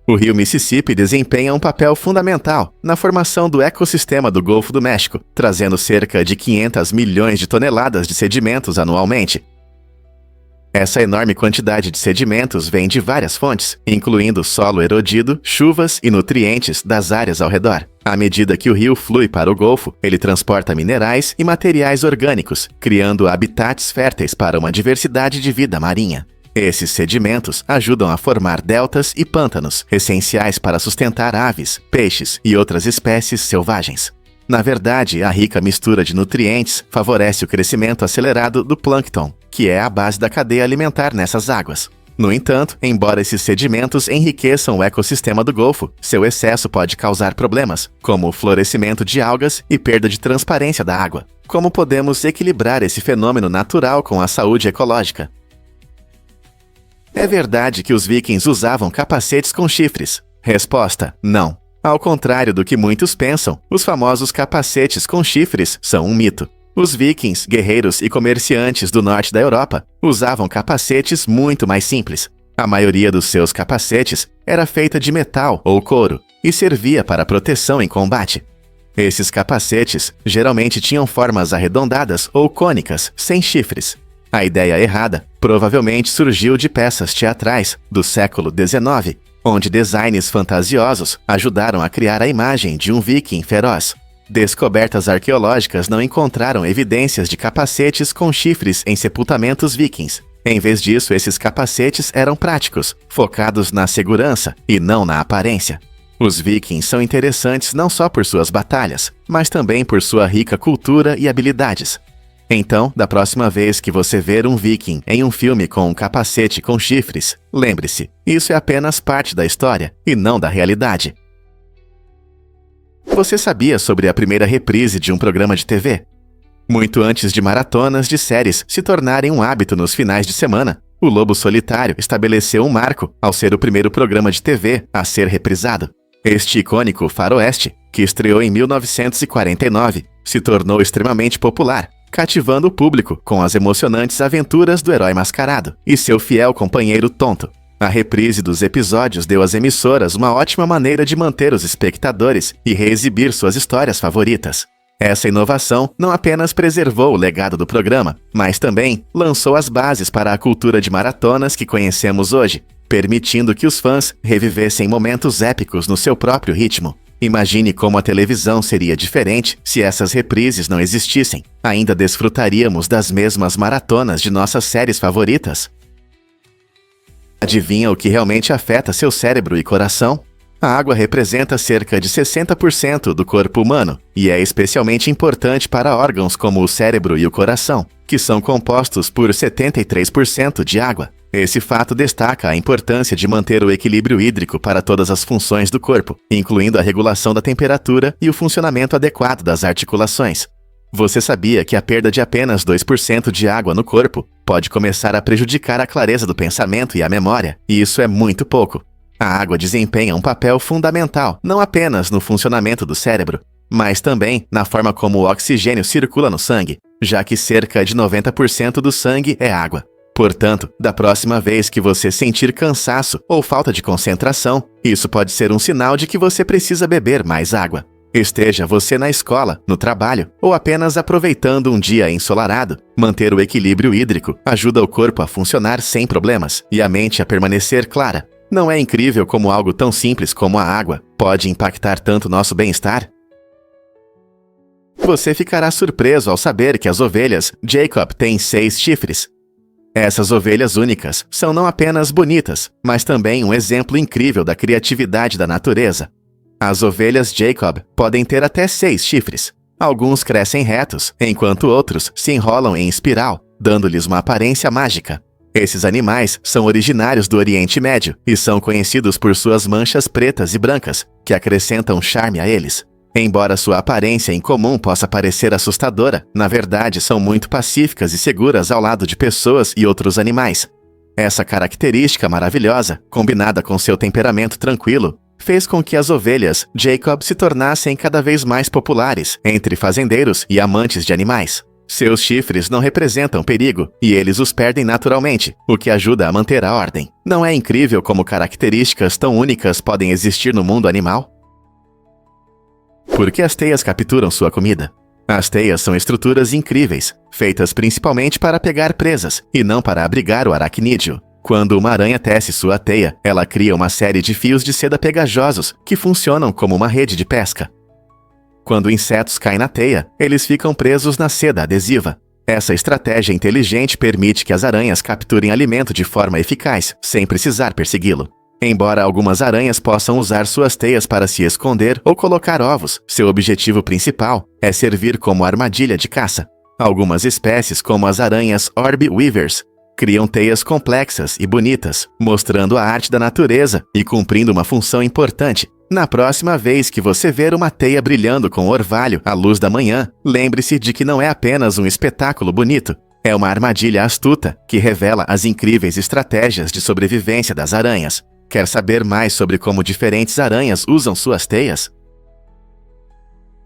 O rio Mississippi desempenha um papel fundamental na formação do ecossistema do Golfo do México, trazendo cerca de 500 milhões de toneladas de sedimentos anualmente. Essa enorme quantidade de sedimentos vem de várias fontes, incluindo solo erodido, chuvas e nutrientes das áreas ao redor. À medida que o rio flui para o Golfo, ele transporta minerais e materiais orgânicos, criando habitats férteis para uma diversidade de vida marinha. Esses sedimentos ajudam a formar deltas e pântanos, essenciais para sustentar aves, peixes e outras espécies selvagens. Na verdade, a rica mistura de nutrientes favorece o crescimento acelerado do plâncton, que é a base da cadeia alimentar nessas águas. No entanto, embora esses sedimentos enriqueçam o ecossistema do Golfo, seu excesso pode causar problemas, como o florescimento de algas e perda de transparência da água. Como podemos equilibrar esse fenômeno natural com a saúde ecológica? É verdade que os vikings usavam capacetes com chifres? Resposta: não. Ao contrário do que muitos pensam, os famosos capacetes com chifres são um mito. Os vikings, guerreiros e comerciantes do norte da Europa usavam capacetes muito mais simples. A maioria dos seus capacetes era feita de metal ou couro e servia para proteção em combate. Esses capacetes geralmente tinham formas arredondadas ou cônicas, sem chifres. A ideia errada provavelmente surgiu de peças teatrais do século XIX, onde designs fantasiosos ajudaram a criar a imagem de um viking feroz. Descobertas arqueológicas não encontraram evidências de capacetes com chifres em sepultamentos vikings. Em vez disso, esses capacetes eram práticos, focados na segurança e não na aparência. Os vikings são interessantes não só por suas batalhas, mas também por sua rica cultura e habilidades. Então, da próxima vez que você ver um viking em um filme com um capacete com chifres, lembre-se, isso é apenas parte da história e não da realidade. Você sabia sobre a primeira reprise de um programa de TV? Muito antes de maratonas de séries se tornarem um hábito nos finais de semana, o Lobo Solitário estabeleceu um marco ao ser o primeiro programa de TV a ser reprisado. Este icônico faroeste, que estreou em 1949, se tornou extremamente popular, cativando o público com as emocionantes aventuras do herói mascarado e seu fiel companheiro Tonto. A reprise dos episódios deu às emissoras uma ótima maneira de manter os espectadores e reexibir suas histórias favoritas. Essa inovação não apenas preservou o legado do programa, mas também lançou as bases para a cultura de maratonas que conhecemos hoje, permitindo que os fãs revivessem momentos épicos no seu próprio ritmo. Imagine como a televisão seria diferente se essas reprises não existissem. Ainda desfrutaríamos das mesmas maratonas de nossas séries favoritas? Adivinha o que realmente afeta seu cérebro e coração? A água representa cerca de 60% do corpo humano e é especialmente importante para órgãos como o cérebro e o coração, que são compostos por 73% de água. Esse fato destaca a importância de manter o equilíbrio hídrico para todas as funções do corpo, incluindo a regulação da temperatura e o funcionamento adequado das articulações. Você sabia que a perda de apenas 2% de água no corpo pode começar a prejudicar a clareza do pensamento e a memória, e isso é muito pouco. A água desempenha um papel fundamental, não apenas no funcionamento do cérebro, mas também na forma como o oxigênio circula no sangue, já que cerca de 90% do sangue é água. Portanto, da próxima vez que você sentir cansaço ou falta de concentração, isso pode ser um sinal de que você precisa beber mais água. Esteja você na escola, no trabalho ou apenas aproveitando um dia ensolarado, manter o equilíbrio hídrico ajuda o corpo a funcionar sem problemas e a mente a permanecer clara. Não é incrível como algo tão simples como a água pode impactar tanto nosso bem-estar? Você ficará surpreso ao saber que as ovelhas Jacob têm 6 chifres. Essas ovelhas únicas são não apenas bonitas, mas também um exemplo incrível da criatividade da natureza. As ovelhas Jacob podem ter até 6 chifres. Alguns crescem retos, enquanto outros se enrolam em espiral, dando-lhes uma aparência mágica. Esses animais são originários do Oriente Médio e são conhecidos por suas manchas pretas e brancas, que acrescentam charme a eles. Embora sua aparência incomum possa parecer assustadora, na verdade são muito pacíficas e seguras ao lado de pessoas e outros animais. Essa característica maravilhosa, combinada com seu temperamento tranquilo, fez com que as ovelhas Jacob se tornassem cada vez mais populares entre fazendeiros e amantes de animais. Seus chifres não representam perigo e eles os perdem naturalmente, o que ajuda a manter a ordem. Não é incrível como características tão únicas podem existir no mundo animal? Por que as teias capturam sua comida? As teias são estruturas incríveis, feitas principalmente para pegar presas e não para abrigar o aracnídeo. Quando uma aranha tece sua teia, ela cria uma série de fios de seda pegajosos que funcionam como uma rede de pesca. Quando insetos caem na teia, eles ficam presos na seda adesiva. Essa estratégia inteligente permite que as aranhas capturem alimento de forma eficaz, sem precisar persegui-lo. Embora algumas aranhas possam usar suas teias para se esconder ou colocar ovos, seu objetivo principal é servir como armadilha de caça. Algumas espécies, como as aranhas orb weavers, criam teias complexas e bonitas, mostrando a arte da natureza e cumprindo uma função importante. Na próxima vez que você ver uma teia brilhando com orvalho à luz da manhã, lembre-se de que não é apenas um espetáculo bonito. É uma armadilha astuta que revela as incríveis estratégias de sobrevivência das aranhas. Quer saber mais sobre como diferentes aranhas usam suas teias?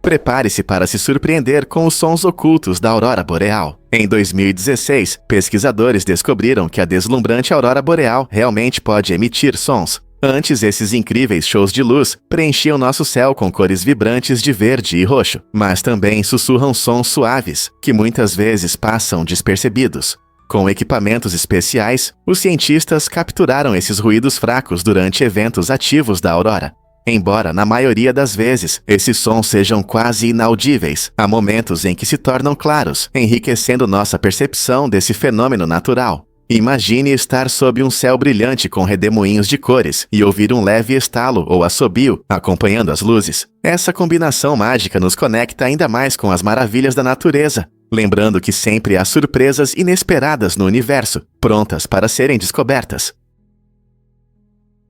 Prepare-se para se surpreender com os sons ocultos da aurora boreal. Em 2016, pesquisadores descobriram que a deslumbrante aurora boreal realmente pode emitir sons. Antes, esses incríveis shows de luz preenchiam nosso céu com cores vibrantes de verde e roxo, mas também sussurram sons suaves, que muitas vezes passam despercebidos. Com equipamentos especiais, os cientistas capturaram esses ruídos fracos durante eventos ativos da aurora. Embora, na maioria das vezes, esses sons sejam quase inaudíveis, há momentos em que se tornam claros, enriquecendo nossa percepção desse fenômeno natural. Imagine estar sob um céu brilhante com redemoinhos de cores e ouvir um leve estalo ou assobio, acompanhando as luzes. Essa combinação mágica nos conecta ainda mais com as maravilhas da natureza, lembrando que sempre há surpresas inesperadas no universo, prontas para serem descobertas.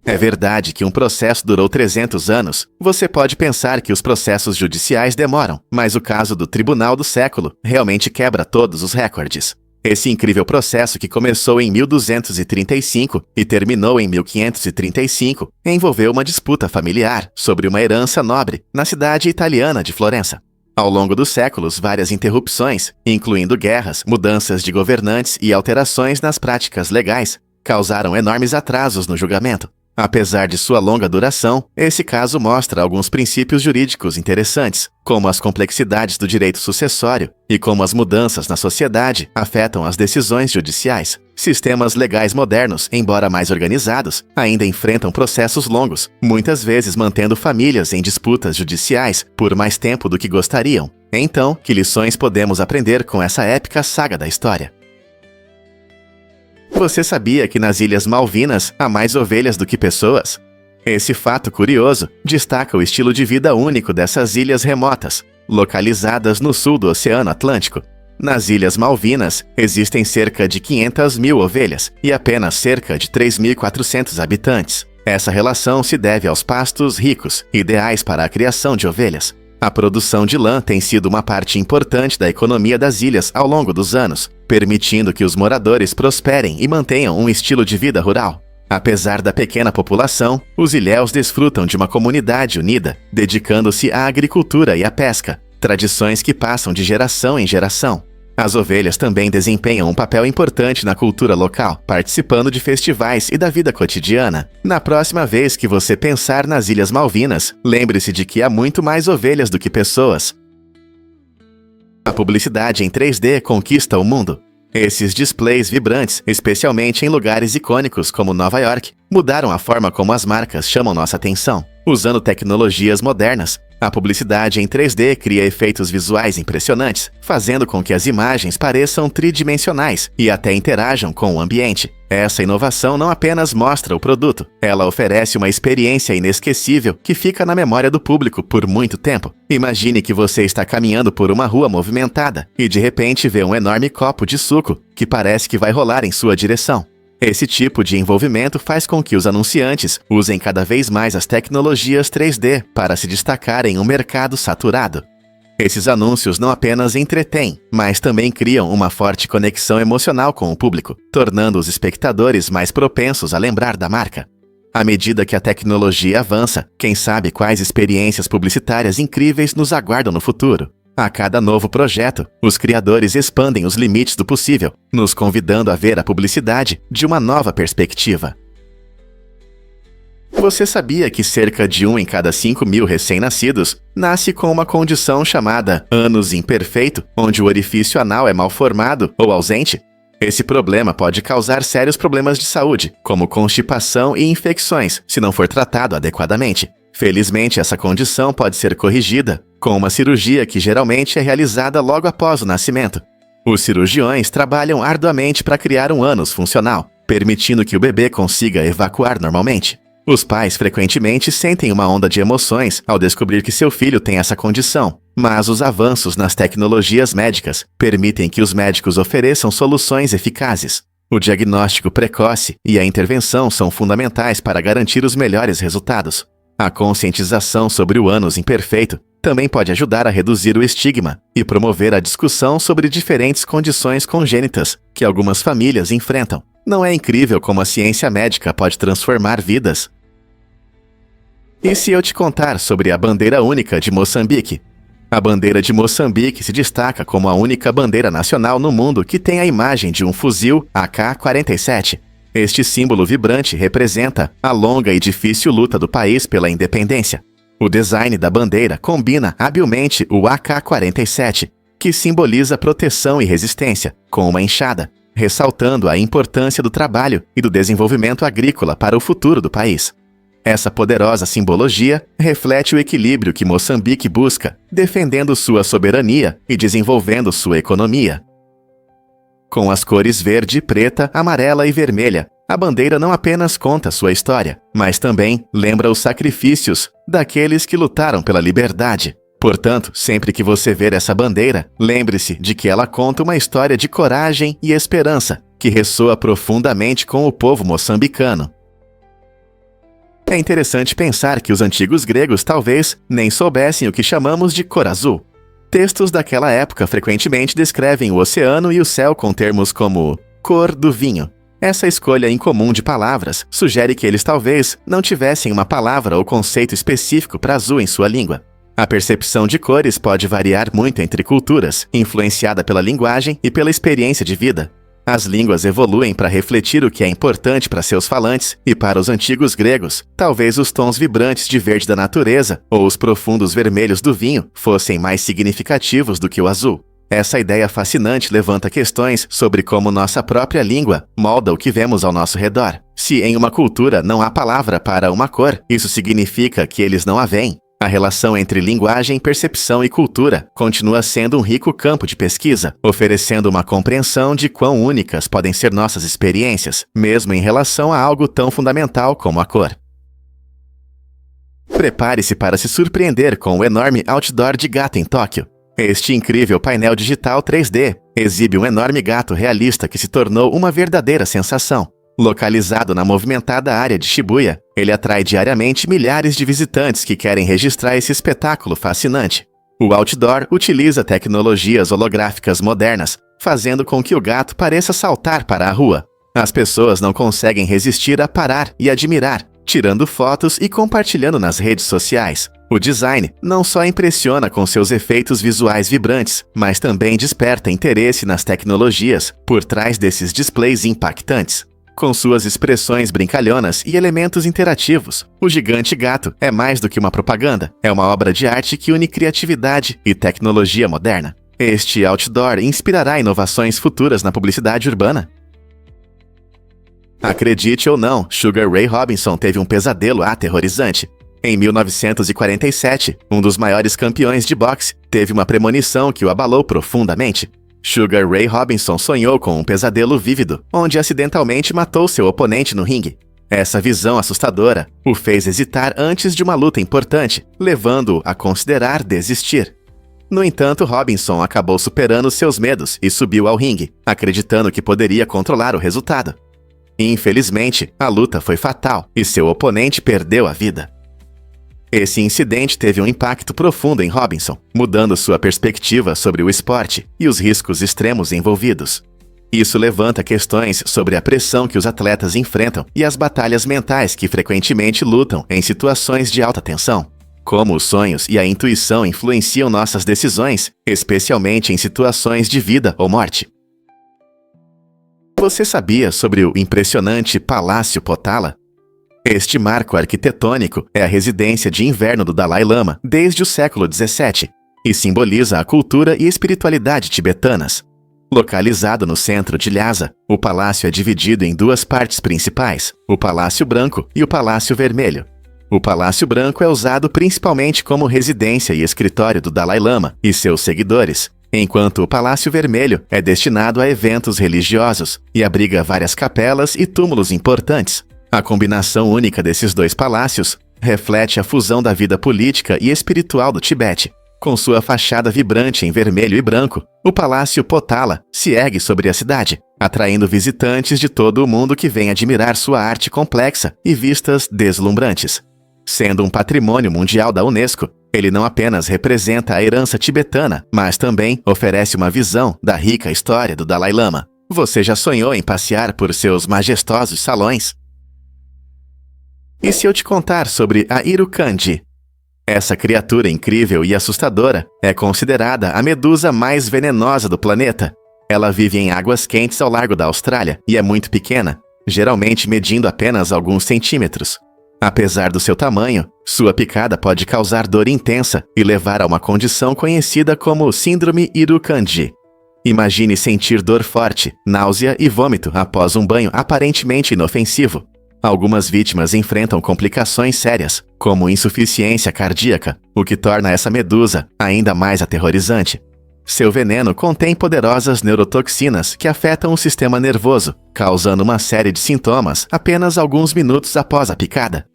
É verdade que um processo durou 300 anos. Você pode pensar que os processos judiciais demoram, mas o caso do Tribunal do Século realmente quebra todos os recordes. Esse incrível processo, que começou em 1235 e terminou em 1535, envolveu uma disputa familiar sobre uma herança nobre na cidade italiana de Florença. Ao longo dos séculos, várias interrupções, incluindo guerras, mudanças de governantes e alterações nas práticas legais, causaram enormes atrasos no julgamento. Apesar de sua longa duração, esse caso mostra alguns princípios jurídicos interessantes, como as complexidades do direito sucessório e como as mudanças na sociedade afetam as decisões judiciais. Sistemas legais modernos, embora mais organizados, ainda enfrentam processos longos, muitas vezes mantendo famílias em disputas judiciais por mais tempo do que gostariam. Então, que lições podemos aprender com essa épica saga da história? Você sabia que nas Ilhas Malvinas há mais ovelhas do que pessoas? Esse fato curioso destaca o estilo de vida único dessas ilhas remotas, localizadas no sul do Oceano Atlântico. Nas Ilhas Malvinas, existem cerca de 500 mil ovelhas e apenas cerca de 3.400 habitantes. Essa relação se deve aos pastos ricos, ideais para a criação de ovelhas. A produção de lã tem sido uma parte importante da economia das ilhas ao longo dos anos, permitindo que os moradores prosperem e mantenham um estilo de vida rural. Apesar da pequena população, os ilhéus desfrutam de uma comunidade unida, dedicando-se à agricultura e à pesca, tradições que passam de geração em geração. As ovelhas também desempenham um papel importante na cultura local, participando de festivais e da vida cotidiana. Na próxima vez que você pensar nas Ilhas Malvinas, lembre-se de que há muito mais ovelhas do que pessoas. A publicidade em 3D conquista o mundo. Esses displays vibrantes, especialmente em lugares icônicos como Nova York, mudaram a forma como as marcas chamam nossa atenção. Usando tecnologias modernas, a publicidade em 3D cria efeitos visuais impressionantes, fazendo com que as imagens pareçam tridimensionais e até interajam com o ambiente. Essa inovação não apenas mostra o produto, ela oferece uma experiência inesquecível que fica na memória do público por muito tempo. Imagine que você está caminhando por uma rua movimentada e de repente vê um enorme copo de suco que parece que vai rolar em sua direção. Esse tipo de envolvimento faz com que os anunciantes usem cada vez mais as tecnologias 3D para se destacar em um mercado saturado. Esses anúncios não apenas entretêm, mas também criam uma forte conexão emocional com o público, tornando os espectadores mais propensos a lembrar da marca. À medida que a tecnologia avança, quem sabe quais experiências publicitárias incríveis nos aguardam no futuro. A cada novo projeto, os criadores expandem os limites do possível, nos convidando a ver a publicidade de uma nova perspectiva. Você sabia que cerca de 1 em cada 5 mil recém-nascidos nasce com uma condição chamada ânus imperfeito, onde o orifício anal é mal formado ou ausente? Esse problema pode causar sérios problemas de saúde, como constipação e infecções, se não for tratado adequadamente. Felizmente, essa condição pode ser corrigida com uma cirurgia que geralmente é realizada logo após o nascimento. Os cirurgiões trabalham arduamente para criar um ânus funcional, permitindo que o bebê consiga evacuar normalmente. Os pais frequentemente sentem uma onda de emoções ao descobrir que seu filho tem essa condição, mas os avanços nas tecnologias médicas permitem que os médicos ofereçam soluções eficazes. O diagnóstico precoce e a intervenção são fundamentais para garantir os melhores resultados. A conscientização sobre o ânus imperfeito também pode ajudar a reduzir o estigma e promover a discussão sobre diferentes condições congênitas que algumas famílias enfrentam. Não é incrível como a ciência médica pode transformar vidas? E se eu te contar sobre a bandeira única de Moçambique? A bandeira de Moçambique se destaca como a única bandeira nacional no mundo que tem a imagem de um fuzil AK-47. Este símbolo vibrante representa a longa e difícil luta do país pela independência. O design da bandeira combina habilmente o AK-47, que simboliza proteção e resistência, com uma enxada, ressaltando a importância do trabalho e do desenvolvimento agrícola para o futuro do país. Essa poderosa simbologia reflete o equilíbrio que Moçambique busca, defendendo sua soberania e desenvolvendo sua economia. Com as cores verde, preta, amarela e vermelha, a bandeira não apenas conta sua história, mas também lembra os sacrifícios daqueles que lutaram pela liberdade. Portanto, sempre que você ver essa bandeira, lembre-se de que ela conta uma história de coragem e esperança que ressoa profundamente com o povo moçambicano. É interessante pensar que os antigos gregos talvez nem soubessem o que chamamos de cor azul. Textos daquela época frequentemente descrevem o oceano e o céu com termos como cor do vinho. Essa escolha incomum de palavras sugere que eles talvez não tivessem uma palavra ou conceito específico para azul em sua língua. A percepção de cores pode variar muito entre culturas, influenciada pela linguagem e pela experiência de vida. As línguas evoluem para refletir o que é importante para seus falantes, e para os antigos gregos, talvez os tons vibrantes de verde da natureza ou os profundos vermelhos do vinho fossem mais significativos do que o azul. Essa ideia fascinante levanta questões sobre como nossa própria língua molda o que vemos ao nosso redor. Se em uma cultura não há palavra para uma cor, isso significa que eles não a veem. A relação entre linguagem, percepção e cultura continua sendo um rico campo de pesquisa, oferecendo uma compreensão de quão únicas podem ser nossas experiências, mesmo em relação a algo tão fundamental como a cor. Prepare-se para se surpreender com o enorme outdoor de gato em Tóquio. Este incrível painel digital 3D exibe um enorme gato realista que se tornou uma verdadeira sensação. Localizado na movimentada área de Shibuya, ele atrai diariamente milhares de visitantes que querem registrar esse espetáculo fascinante. O outdoor utiliza tecnologias holográficas modernas, fazendo com que o gato pareça saltar para a rua. As pessoas não conseguem resistir a parar e admirar, tirando fotos e compartilhando nas redes sociais. O design não só impressiona com seus efeitos visuais vibrantes, mas também desperta interesse nas tecnologias por trás desses displays impactantes. Com suas expressões brincalhonas e elementos interativos, o gigante gato é mais do que uma propaganda, é uma obra de arte que une criatividade e tecnologia moderna. Este outdoor inspirará inovações futuras na publicidade urbana. Acredite ou não, Sugar Ray Robinson teve um pesadelo aterrorizante. Em 1947, um dos maiores campeões de boxe teve uma premonição que o abalou profundamente. Sugar Ray Robinson sonhou com um pesadelo vívido, onde acidentalmente matou seu oponente no ringue. Essa visão assustadora o fez hesitar antes de uma luta importante, levando-o a considerar desistir. No entanto, Robinson acabou superando seus medos e subiu ao ringue, acreditando que poderia controlar o resultado. Infelizmente, a luta foi fatal e seu oponente perdeu a vida. Esse incidente teve um impacto profundo em Robinson, mudando sua perspectiva sobre o esporte e os riscos extremos envolvidos. Isso levanta questões sobre a pressão que os atletas enfrentam e as batalhas mentais que frequentemente lutam em situações de alta tensão. Como os sonhos e a intuição influenciam nossas decisões, especialmente em situações de vida ou morte. Você sabia sobre o impressionante Palácio Potala? Este marco arquitetônico é a residência de inverno do Dalai Lama desde o século XVII e simboliza a cultura e espiritualidade tibetanas. Localizado no centro de Lhasa, o palácio é dividido em duas partes principais, o Palácio Branco e o Palácio Vermelho. O Palácio Branco é usado principalmente como residência e escritório do Dalai Lama e seus seguidores, enquanto o Palácio Vermelho é destinado a eventos religiosos e abriga várias capelas e túmulos importantes. A combinação única desses dois palácios reflete a fusão da vida política e espiritual do Tibete. Com sua fachada vibrante em vermelho e branco, o Palácio Potala se ergue sobre a cidade, atraindo visitantes de todo o mundo que vêm admirar sua arte complexa e vistas deslumbrantes. Sendo um patrimônio mundial da Unesco, ele não apenas representa a herança tibetana, mas também oferece uma visão da rica história do Dalai Lama. Você já sonhou em passear por seus majestosos salões? E se eu te contar sobre a Irukandji? Essa criatura incrível e assustadora é considerada a medusa mais venenosa do planeta. Ela vive em águas quentes ao largo da Austrália e é muito pequena, geralmente medindo apenas alguns centímetros. Apesar do seu tamanho, sua picada pode causar dor intensa e levar a uma condição conhecida como Síndrome Irukandji. Imagine sentir dor forte, náusea e vômito após um banho aparentemente inofensivo. Algumas vítimas enfrentam complicações sérias, como insuficiência cardíaca, o que torna essa medusa ainda mais aterrorizante. Seu veneno contém poderosas neurotoxinas que afetam o sistema nervoso, causando uma série de sintomas apenas alguns minutos após a picada.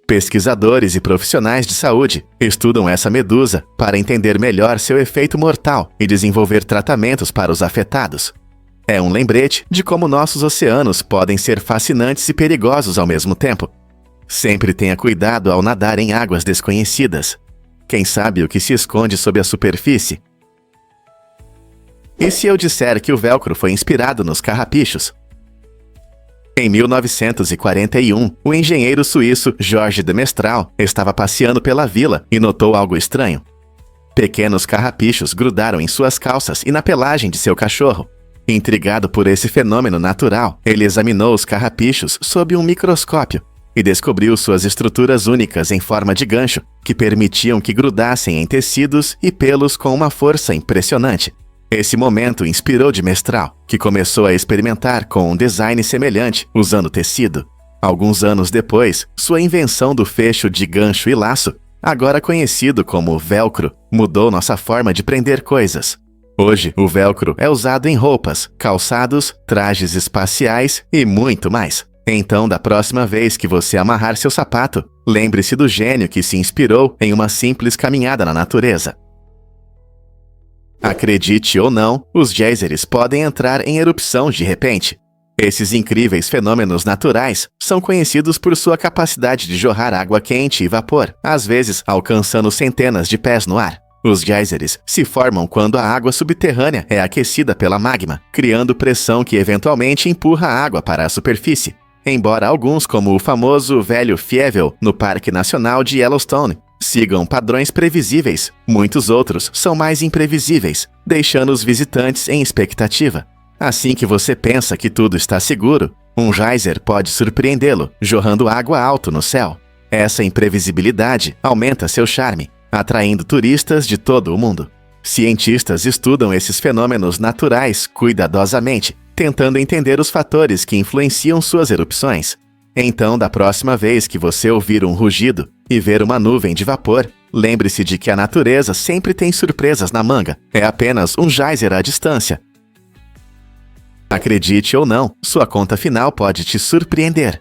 Pesquisadores e profissionais de saúde estudam essa medusa para entender melhor seu efeito mortal e desenvolver tratamentos para os afetados. É um lembrete de como nossos oceanos podem ser fascinantes e perigosos ao mesmo tempo. Sempre tenha cuidado ao nadar em águas desconhecidas. Quem sabe o que se esconde sob a superfície? E se eu disser que o velcro foi inspirado nos carrapichos? Em 1941, o engenheiro suíço Georges de Mestral estava passeando pela vila e notou algo estranho. Pequenos carrapichos grudaram em suas calças e na pelagem de seu cachorro. Intrigado por esse fenômeno natural, ele examinou os carrapichos sob um microscópio e descobriu suas estruturas únicas em forma de gancho, que permitiam que grudassem em tecidos e pelos com uma força impressionante. Esse momento inspirou de Mestral, que começou a experimentar com um design semelhante, usando tecido. Alguns anos depois, sua invenção do fecho de gancho e laço agora conhecido como velcro, mudou nossa forma de prender coisas. Hoje, o velcro é usado em roupas, calçados, trajes espaciais e muito mais. Então, da próxima vez que você amarrar seu sapato, lembre-se do gênio que se inspirou em uma simples caminhada na natureza. Acredite ou não, os geysers podem entrar em erupção de repente. Esses incríveis fenômenos naturais são conhecidos por sua capacidade de jorrar água quente e vapor, às vezes alcançando centenas de pés no ar. Os geysers se formam quando a água subterrânea é aquecida pela magma, criando pressão que eventualmente empurra a água para a superfície. Embora alguns, como o famoso velho Fievel no Parque Nacional de Yellowstone, sigam padrões previsíveis, muitos outros são mais imprevisíveis, deixando os visitantes em expectativa. Assim que você pensa que tudo está seguro, um geyser pode surpreendê-lo, jorrando água alto no céu. Essa imprevisibilidade aumenta seu charme, atraindo turistas de todo o mundo. Cientistas estudam esses fenômenos naturais cuidadosamente, tentando entender os fatores que influenciam suas erupções. Então, da próxima vez que você ouvir um rugido e ver uma nuvem de vapor, lembre-se de que a natureza sempre tem surpresas na manga. É apenas um geyser à distância. Acredite ou não, sua conta final pode te surpreender.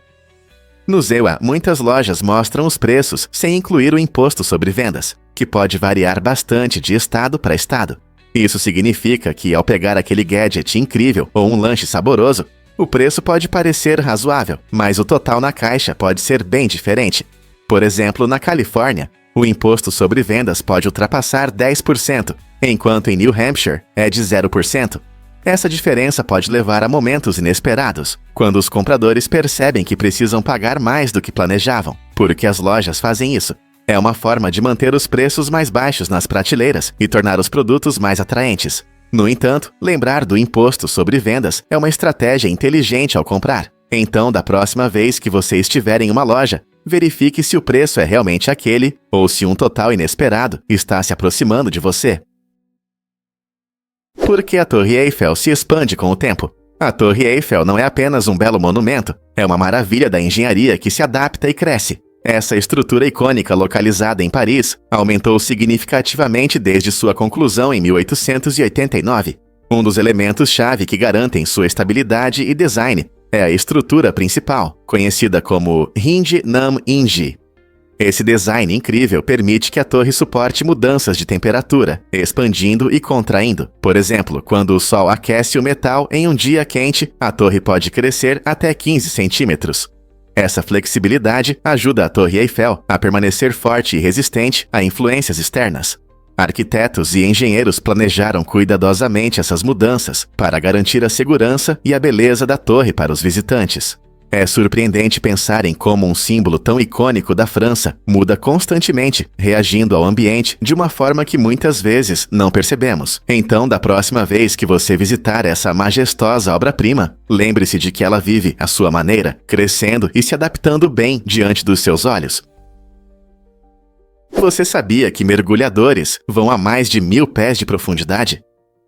No Zewa, muitas lojas mostram os preços sem incluir o imposto sobre vendas, que pode variar bastante de estado para estado. Isso significa que, ao pegar aquele gadget incrível ou um lanche saboroso, o preço pode parecer razoável, mas o total na caixa pode ser bem diferente. Por exemplo, na Califórnia, o imposto sobre vendas pode ultrapassar 10%, enquanto em New Hampshire é de 0%. Essa diferença pode levar a momentos inesperados, quando os compradores percebem que precisam pagar mais do que planejavam, porque as lojas fazem isso. É uma forma de manter os preços mais baixos nas prateleiras e tornar os produtos mais atraentes. No entanto, lembrar do imposto sobre vendas é uma estratégia inteligente ao comprar. Então, da próxima vez que você estiver em uma loja, verifique se o preço é realmente aquele ou se um total inesperado está se aproximando de você. Por que a Torre Eiffel se expande com o tempo? A Torre Eiffel não é apenas um belo monumento, é uma maravilha da engenharia que se adapta e cresce. Essa estrutura icônica localizada em Paris aumentou significativamente desde sua conclusão em 1889. Um dos elementos-chave que garantem sua estabilidade e design é a estrutura principal, conhecida como Ring-Nam-Inji. Esse design incrível permite que a torre suporte mudanças de temperatura, expandindo e contraindo. Por exemplo, quando o sol aquece o metal em um dia quente, a torre pode crescer até 15 centímetros. Essa flexibilidade ajuda a Torre Eiffel a permanecer forte e resistente a influências externas. Arquitetos e engenheiros planejaram cuidadosamente essas mudanças para garantir a segurança e a beleza da torre para os visitantes. É surpreendente pensar em como um símbolo tão icônico da França muda constantemente, reagindo ao ambiente de uma forma que muitas vezes não percebemos. Então, da próxima vez que você visitar essa majestosa obra-prima, lembre-se de que ela vive à sua maneira, crescendo e se adaptando bem diante dos seus olhos. Você sabia que mergulhadores vão a mais de 1000 pés de profundidade?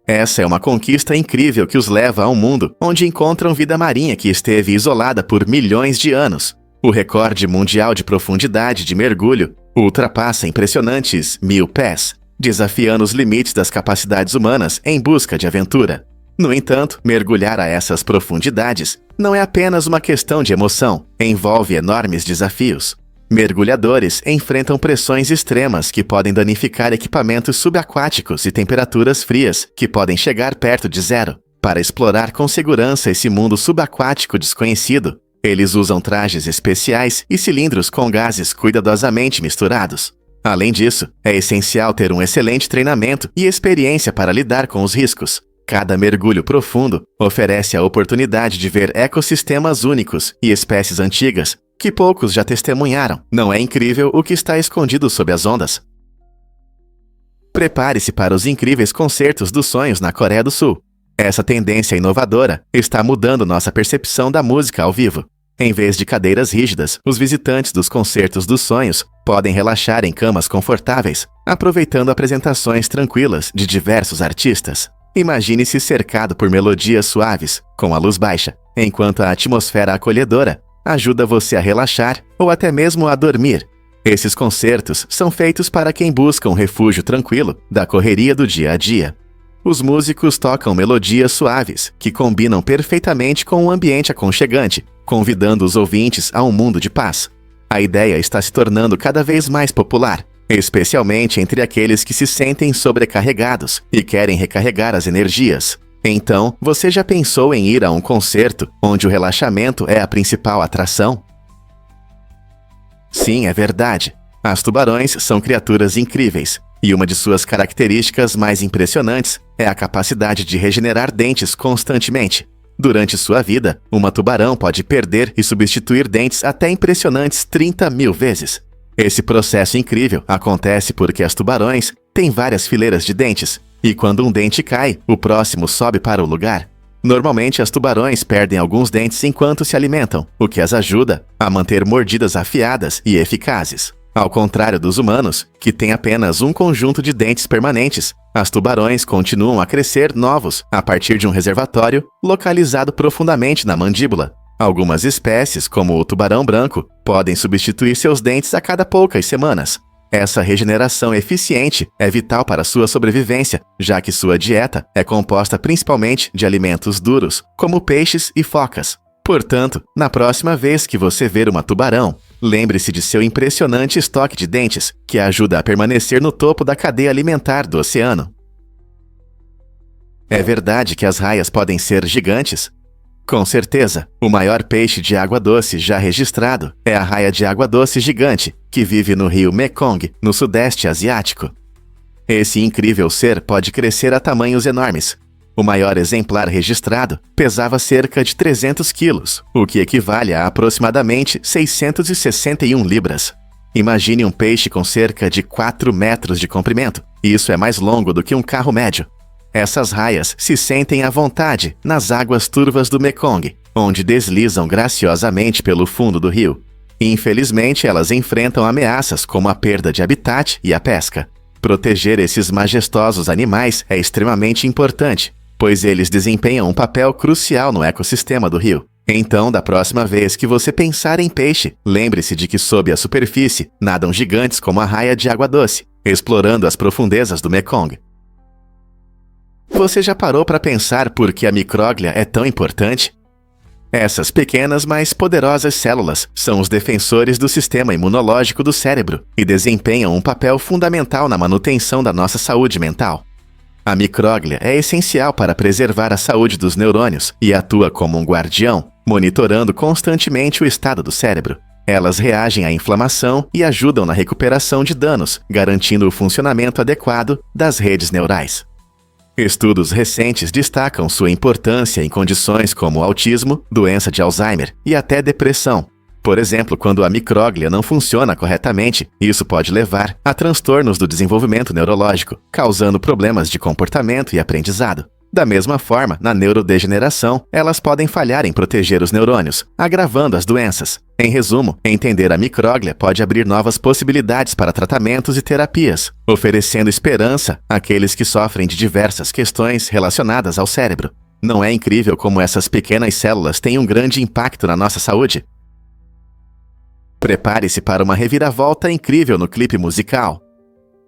Essa é uma conquista incrível que os leva a um mundo onde encontram vida marinha que esteve isolada por milhões de anos. O recorde mundial de profundidade de mergulho ultrapassa impressionantes 1000 pés, desafiando os limites das capacidades humanas em busca de aventura. No entanto, mergulhar a essas profundidades não é apenas uma questão de emoção, envolve enormes desafios. Mergulhadores enfrentam pressões extremas que podem danificar equipamentos subaquáticos e temperaturas frias que podem chegar perto de zero. Para explorar com segurança esse mundo subaquático desconhecido, eles usam trajes especiais e cilindros com gases cuidadosamente misturados. Além disso, é essencial ter um excelente treinamento e experiência para lidar com os riscos. Cada mergulho profundo oferece a oportunidade de ver ecossistemas únicos e espécies antigas que poucos já testemunharam. Não é incrível o que está escondido sob as ondas? Prepare-se para os incríveis concertos dos sonhos na Coreia do Sul. Essa tendência inovadora está mudando nossa percepção da música ao vivo. Em vez de cadeiras rígidas, os visitantes dos concertos dos sonhos podem relaxar em camas confortáveis, aproveitando apresentações tranquilas de diversos artistas. Imagine-se cercado por melodias suaves, com a luz baixa, enquanto a atmosfera acolhedora ajuda você a relaxar ou até mesmo a dormir. Esses concertos são feitos para quem busca um refúgio tranquilo da correria do dia a dia. Os músicos tocam melodias suaves, que combinam perfeitamente com um ambiente aconchegante, convidando os ouvintes a um mundo de paz. A ideia está se tornando cada vez mais popular, especialmente entre aqueles que se sentem sobrecarregados e querem recarregar as energias. Então, você já pensou em ir a um concerto onde o relaxamento é a principal atração? Sim, é verdade. As tubarões são criaturas incríveis, e uma de suas características mais impressionantes é a capacidade de regenerar dentes constantemente. Durante sua vida, uma tubarão pode perder e substituir dentes até impressionantes 30.000 vezes. Esse processo incrível acontece porque as tubarões têm várias fileiras de dentes, e quando um dente cai, o próximo sobe para o lugar. Normalmente, as tubarões perdem alguns dentes enquanto se alimentam, o que as ajuda a manter mordidas afiadas e eficazes. Ao contrário dos humanos, que têm apenas um conjunto de dentes permanentes, as tubarões continuam a crescer novos a partir de um reservatório localizado profundamente na mandíbula. Algumas espécies, como o tubarão branco, podem substituir seus dentes a cada poucas semanas. Essa regeneração eficiente é vital para sua sobrevivência, já que sua dieta é composta principalmente de alimentos duros, como peixes e focas. Portanto, na próxima vez que você ver uma tubarão, lembre-se de seu impressionante estoque de dentes, que ajuda a permanecer no topo da cadeia alimentar do oceano. É verdade que as raias podem ser gigantes? Com certeza, o maior peixe de água doce já registrado é a raia de água doce gigante, que vive no rio Mekong, no sudeste asiático. Esse incrível ser pode crescer a tamanhos enormes. O maior exemplar registrado pesava cerca de 300 quilos, o que equivale a aproximadamente 661 libras. Imagine um peixe com cerca de 4 metros de comprimento. Isso é mais longo do que um carro médio. Essas raias se sentem à vontade nas águas turvas do Mekong, onde deslizam graciosamente pelo fundo do rio. Infelizmente, elas enfrentam ameaças como a perda de habitat e a pesca. Proteger esses majestosos animais é extremamente importante, pois eles desempenham um papel crucial no ecossistema do rio. Então, da próxima vez que você pensar em peixe, lembre-se de que sob a superfície nadam gigantes como a raia de água doce, explorando as profundezas do Mekong. Você já parou para pensar por que a micróglia é tão importante? Essas pequenas, mas poderosas células são os defensores do sistema imunológico do cérebro e desempenham um papel fundamental na manutenção da nossa saúde mental. A micróglia é essencial para preservar a saúde dos neurônios e atua como um guardião, monitorando constantemente o estado do cérebro. Elas reagem à inflamação e ajudam na recuperação de danos, garantindo o funcionamento adequado das redes neurais. Estudos recentes destacam sua importância em condições como autismo, doença de Alzheimer e até depressão. Por exemplo, quando a micróglia não funciona corretamente, isso pode levar a transtornos do desenvolvimento neurológico, causando problemas de comportamento e aprendizado. Da mesma forma, na neurodegeneração, elas podem falhar em proteger os neurônios, agravando as doenças. Em resumo, entender a micróglia pode abrir novas possibilidades para tratamentos e terapias, oferecendo esperança àqueles que sofrem de diversas questões relacionadas ao cérebro. Não é incrível como essas pequenas células têm um grande impacto na nossa saúde? Prepare-se para uma reviravolta incrível no clipe musical.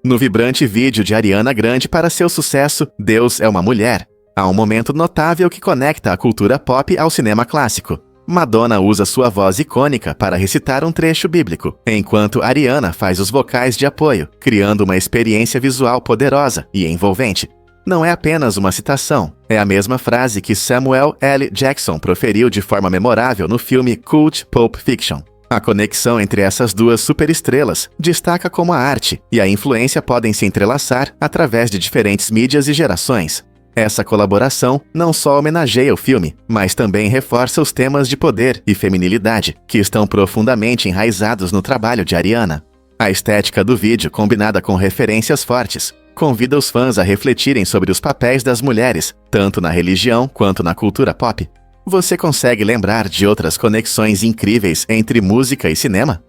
No vibrante vídeo de Ariana Grande para seu sucesso Deus é uma Mulher, há um momento notável que conecta a cultura pop ao cinema clássico. Madonna usa sua voz icônica para recitar um trecho bíblico, enquanto Ariana faz os vocais de apoio, criando uma experiência visual poderosa e envolvente. Não é apenas uma citação, é a mesma frase que Samuel L. Jackson proferiu de forma memorável no filme cult Pulp Fiction. A conexão entre essas duas superestrelas destaca como a arte e a influência podem se entrelaçar através de diferentes mídias e gerações. Essa colaboração não só homenageia o filme, mas também reforça os temas de poder e feminilidade, que estão profundamente enraizados no trabalho de Ariana. A estética do vídeo, combinada com referências fortes, convida os fãs a refletirem sobre os papéis das mulheres, tanto na religião quanto na cultura pop. Você consegue lembrar de outras conexões incríveis entre música e cinema?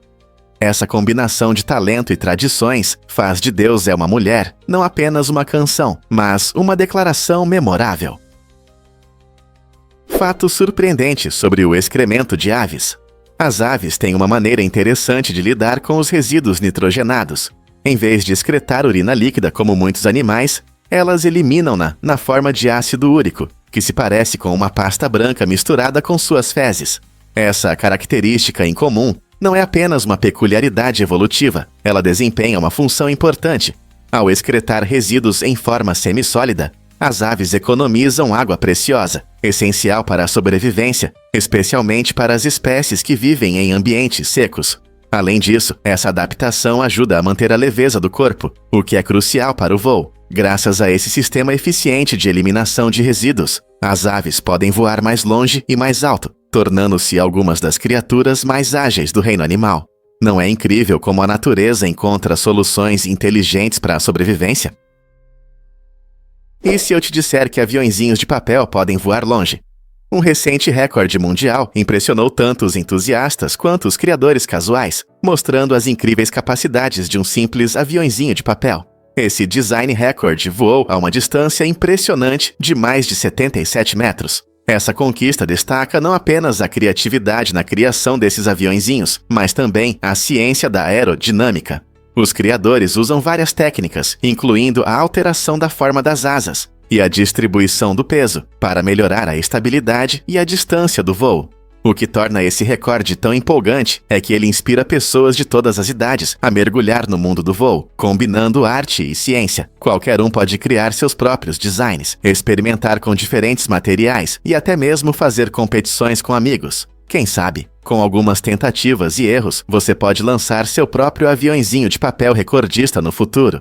Essa combinação de talento e tradições faz de Deus é uma Mulher não apenas uma canção, mas uma declaração memorável. Fato surpreendente sobre o excremento de aves. As aves têm uma maneira interessante de lidar com os resíduos nitrogenados. Em vez de excretar urina líquida como muitos animais, elas eliminam-na na forma de ácido úrico, que se parece com uma pasta branca misturada com suas fezes. Essa característica incomum não é apenas uma peculiaridade evolutiva, ela desempenha uma função importante. Ao excretar resíduos em forma semissólida, as aves economizam água preciosa, essencial para a sobrevivência, especialmente para as espécies que vivem em ambientes secos. Além disso, essa adaptação ajuda a manter a leveza do corpo, o que é crucial para o voo. Graças a esse sistema eficiente de eliminação de resíduos, as aves podem voar mais longe e mais alto, tornando-se algumas das criaturas mais ágeis do reino animal. Não é incrível como a natureza encontra soluções inteligentes para a sobrevivência? E se eu te disser que aviõezinhos de papel podem voar longe? Um recente recorde mundial impressionou tanto os entusiastas quanto os criadores casuais, mostrando as incríveis capacidades de um simples aviõezinho de papel. Esse design recorde voou a uma distância impressionante de mais de 77 metros. Essa conquista destaca não apenas a criatividade na criação desses aviõezinhos, mas também a ciência da aerodinâmica. Os criadores usam várias técnicas, incluindo a alteração da forma das asas e a distribuição do peso, para melhorar a estabilidade e a distância do voo. O que torna esse recorde tão empolgante é que ele inspira pessoas de todas as idades a mergulhar no mundo do voo, combinando arte e ciência. Qualquer um pode criar seus próprios designs, experimentar com diferentes materiais e até mesmo fazer competições com amigos. Quem sabe, com algumas tentativas e erros, você pode lançar seu próprio aviõezinho de papel recordista no futuro.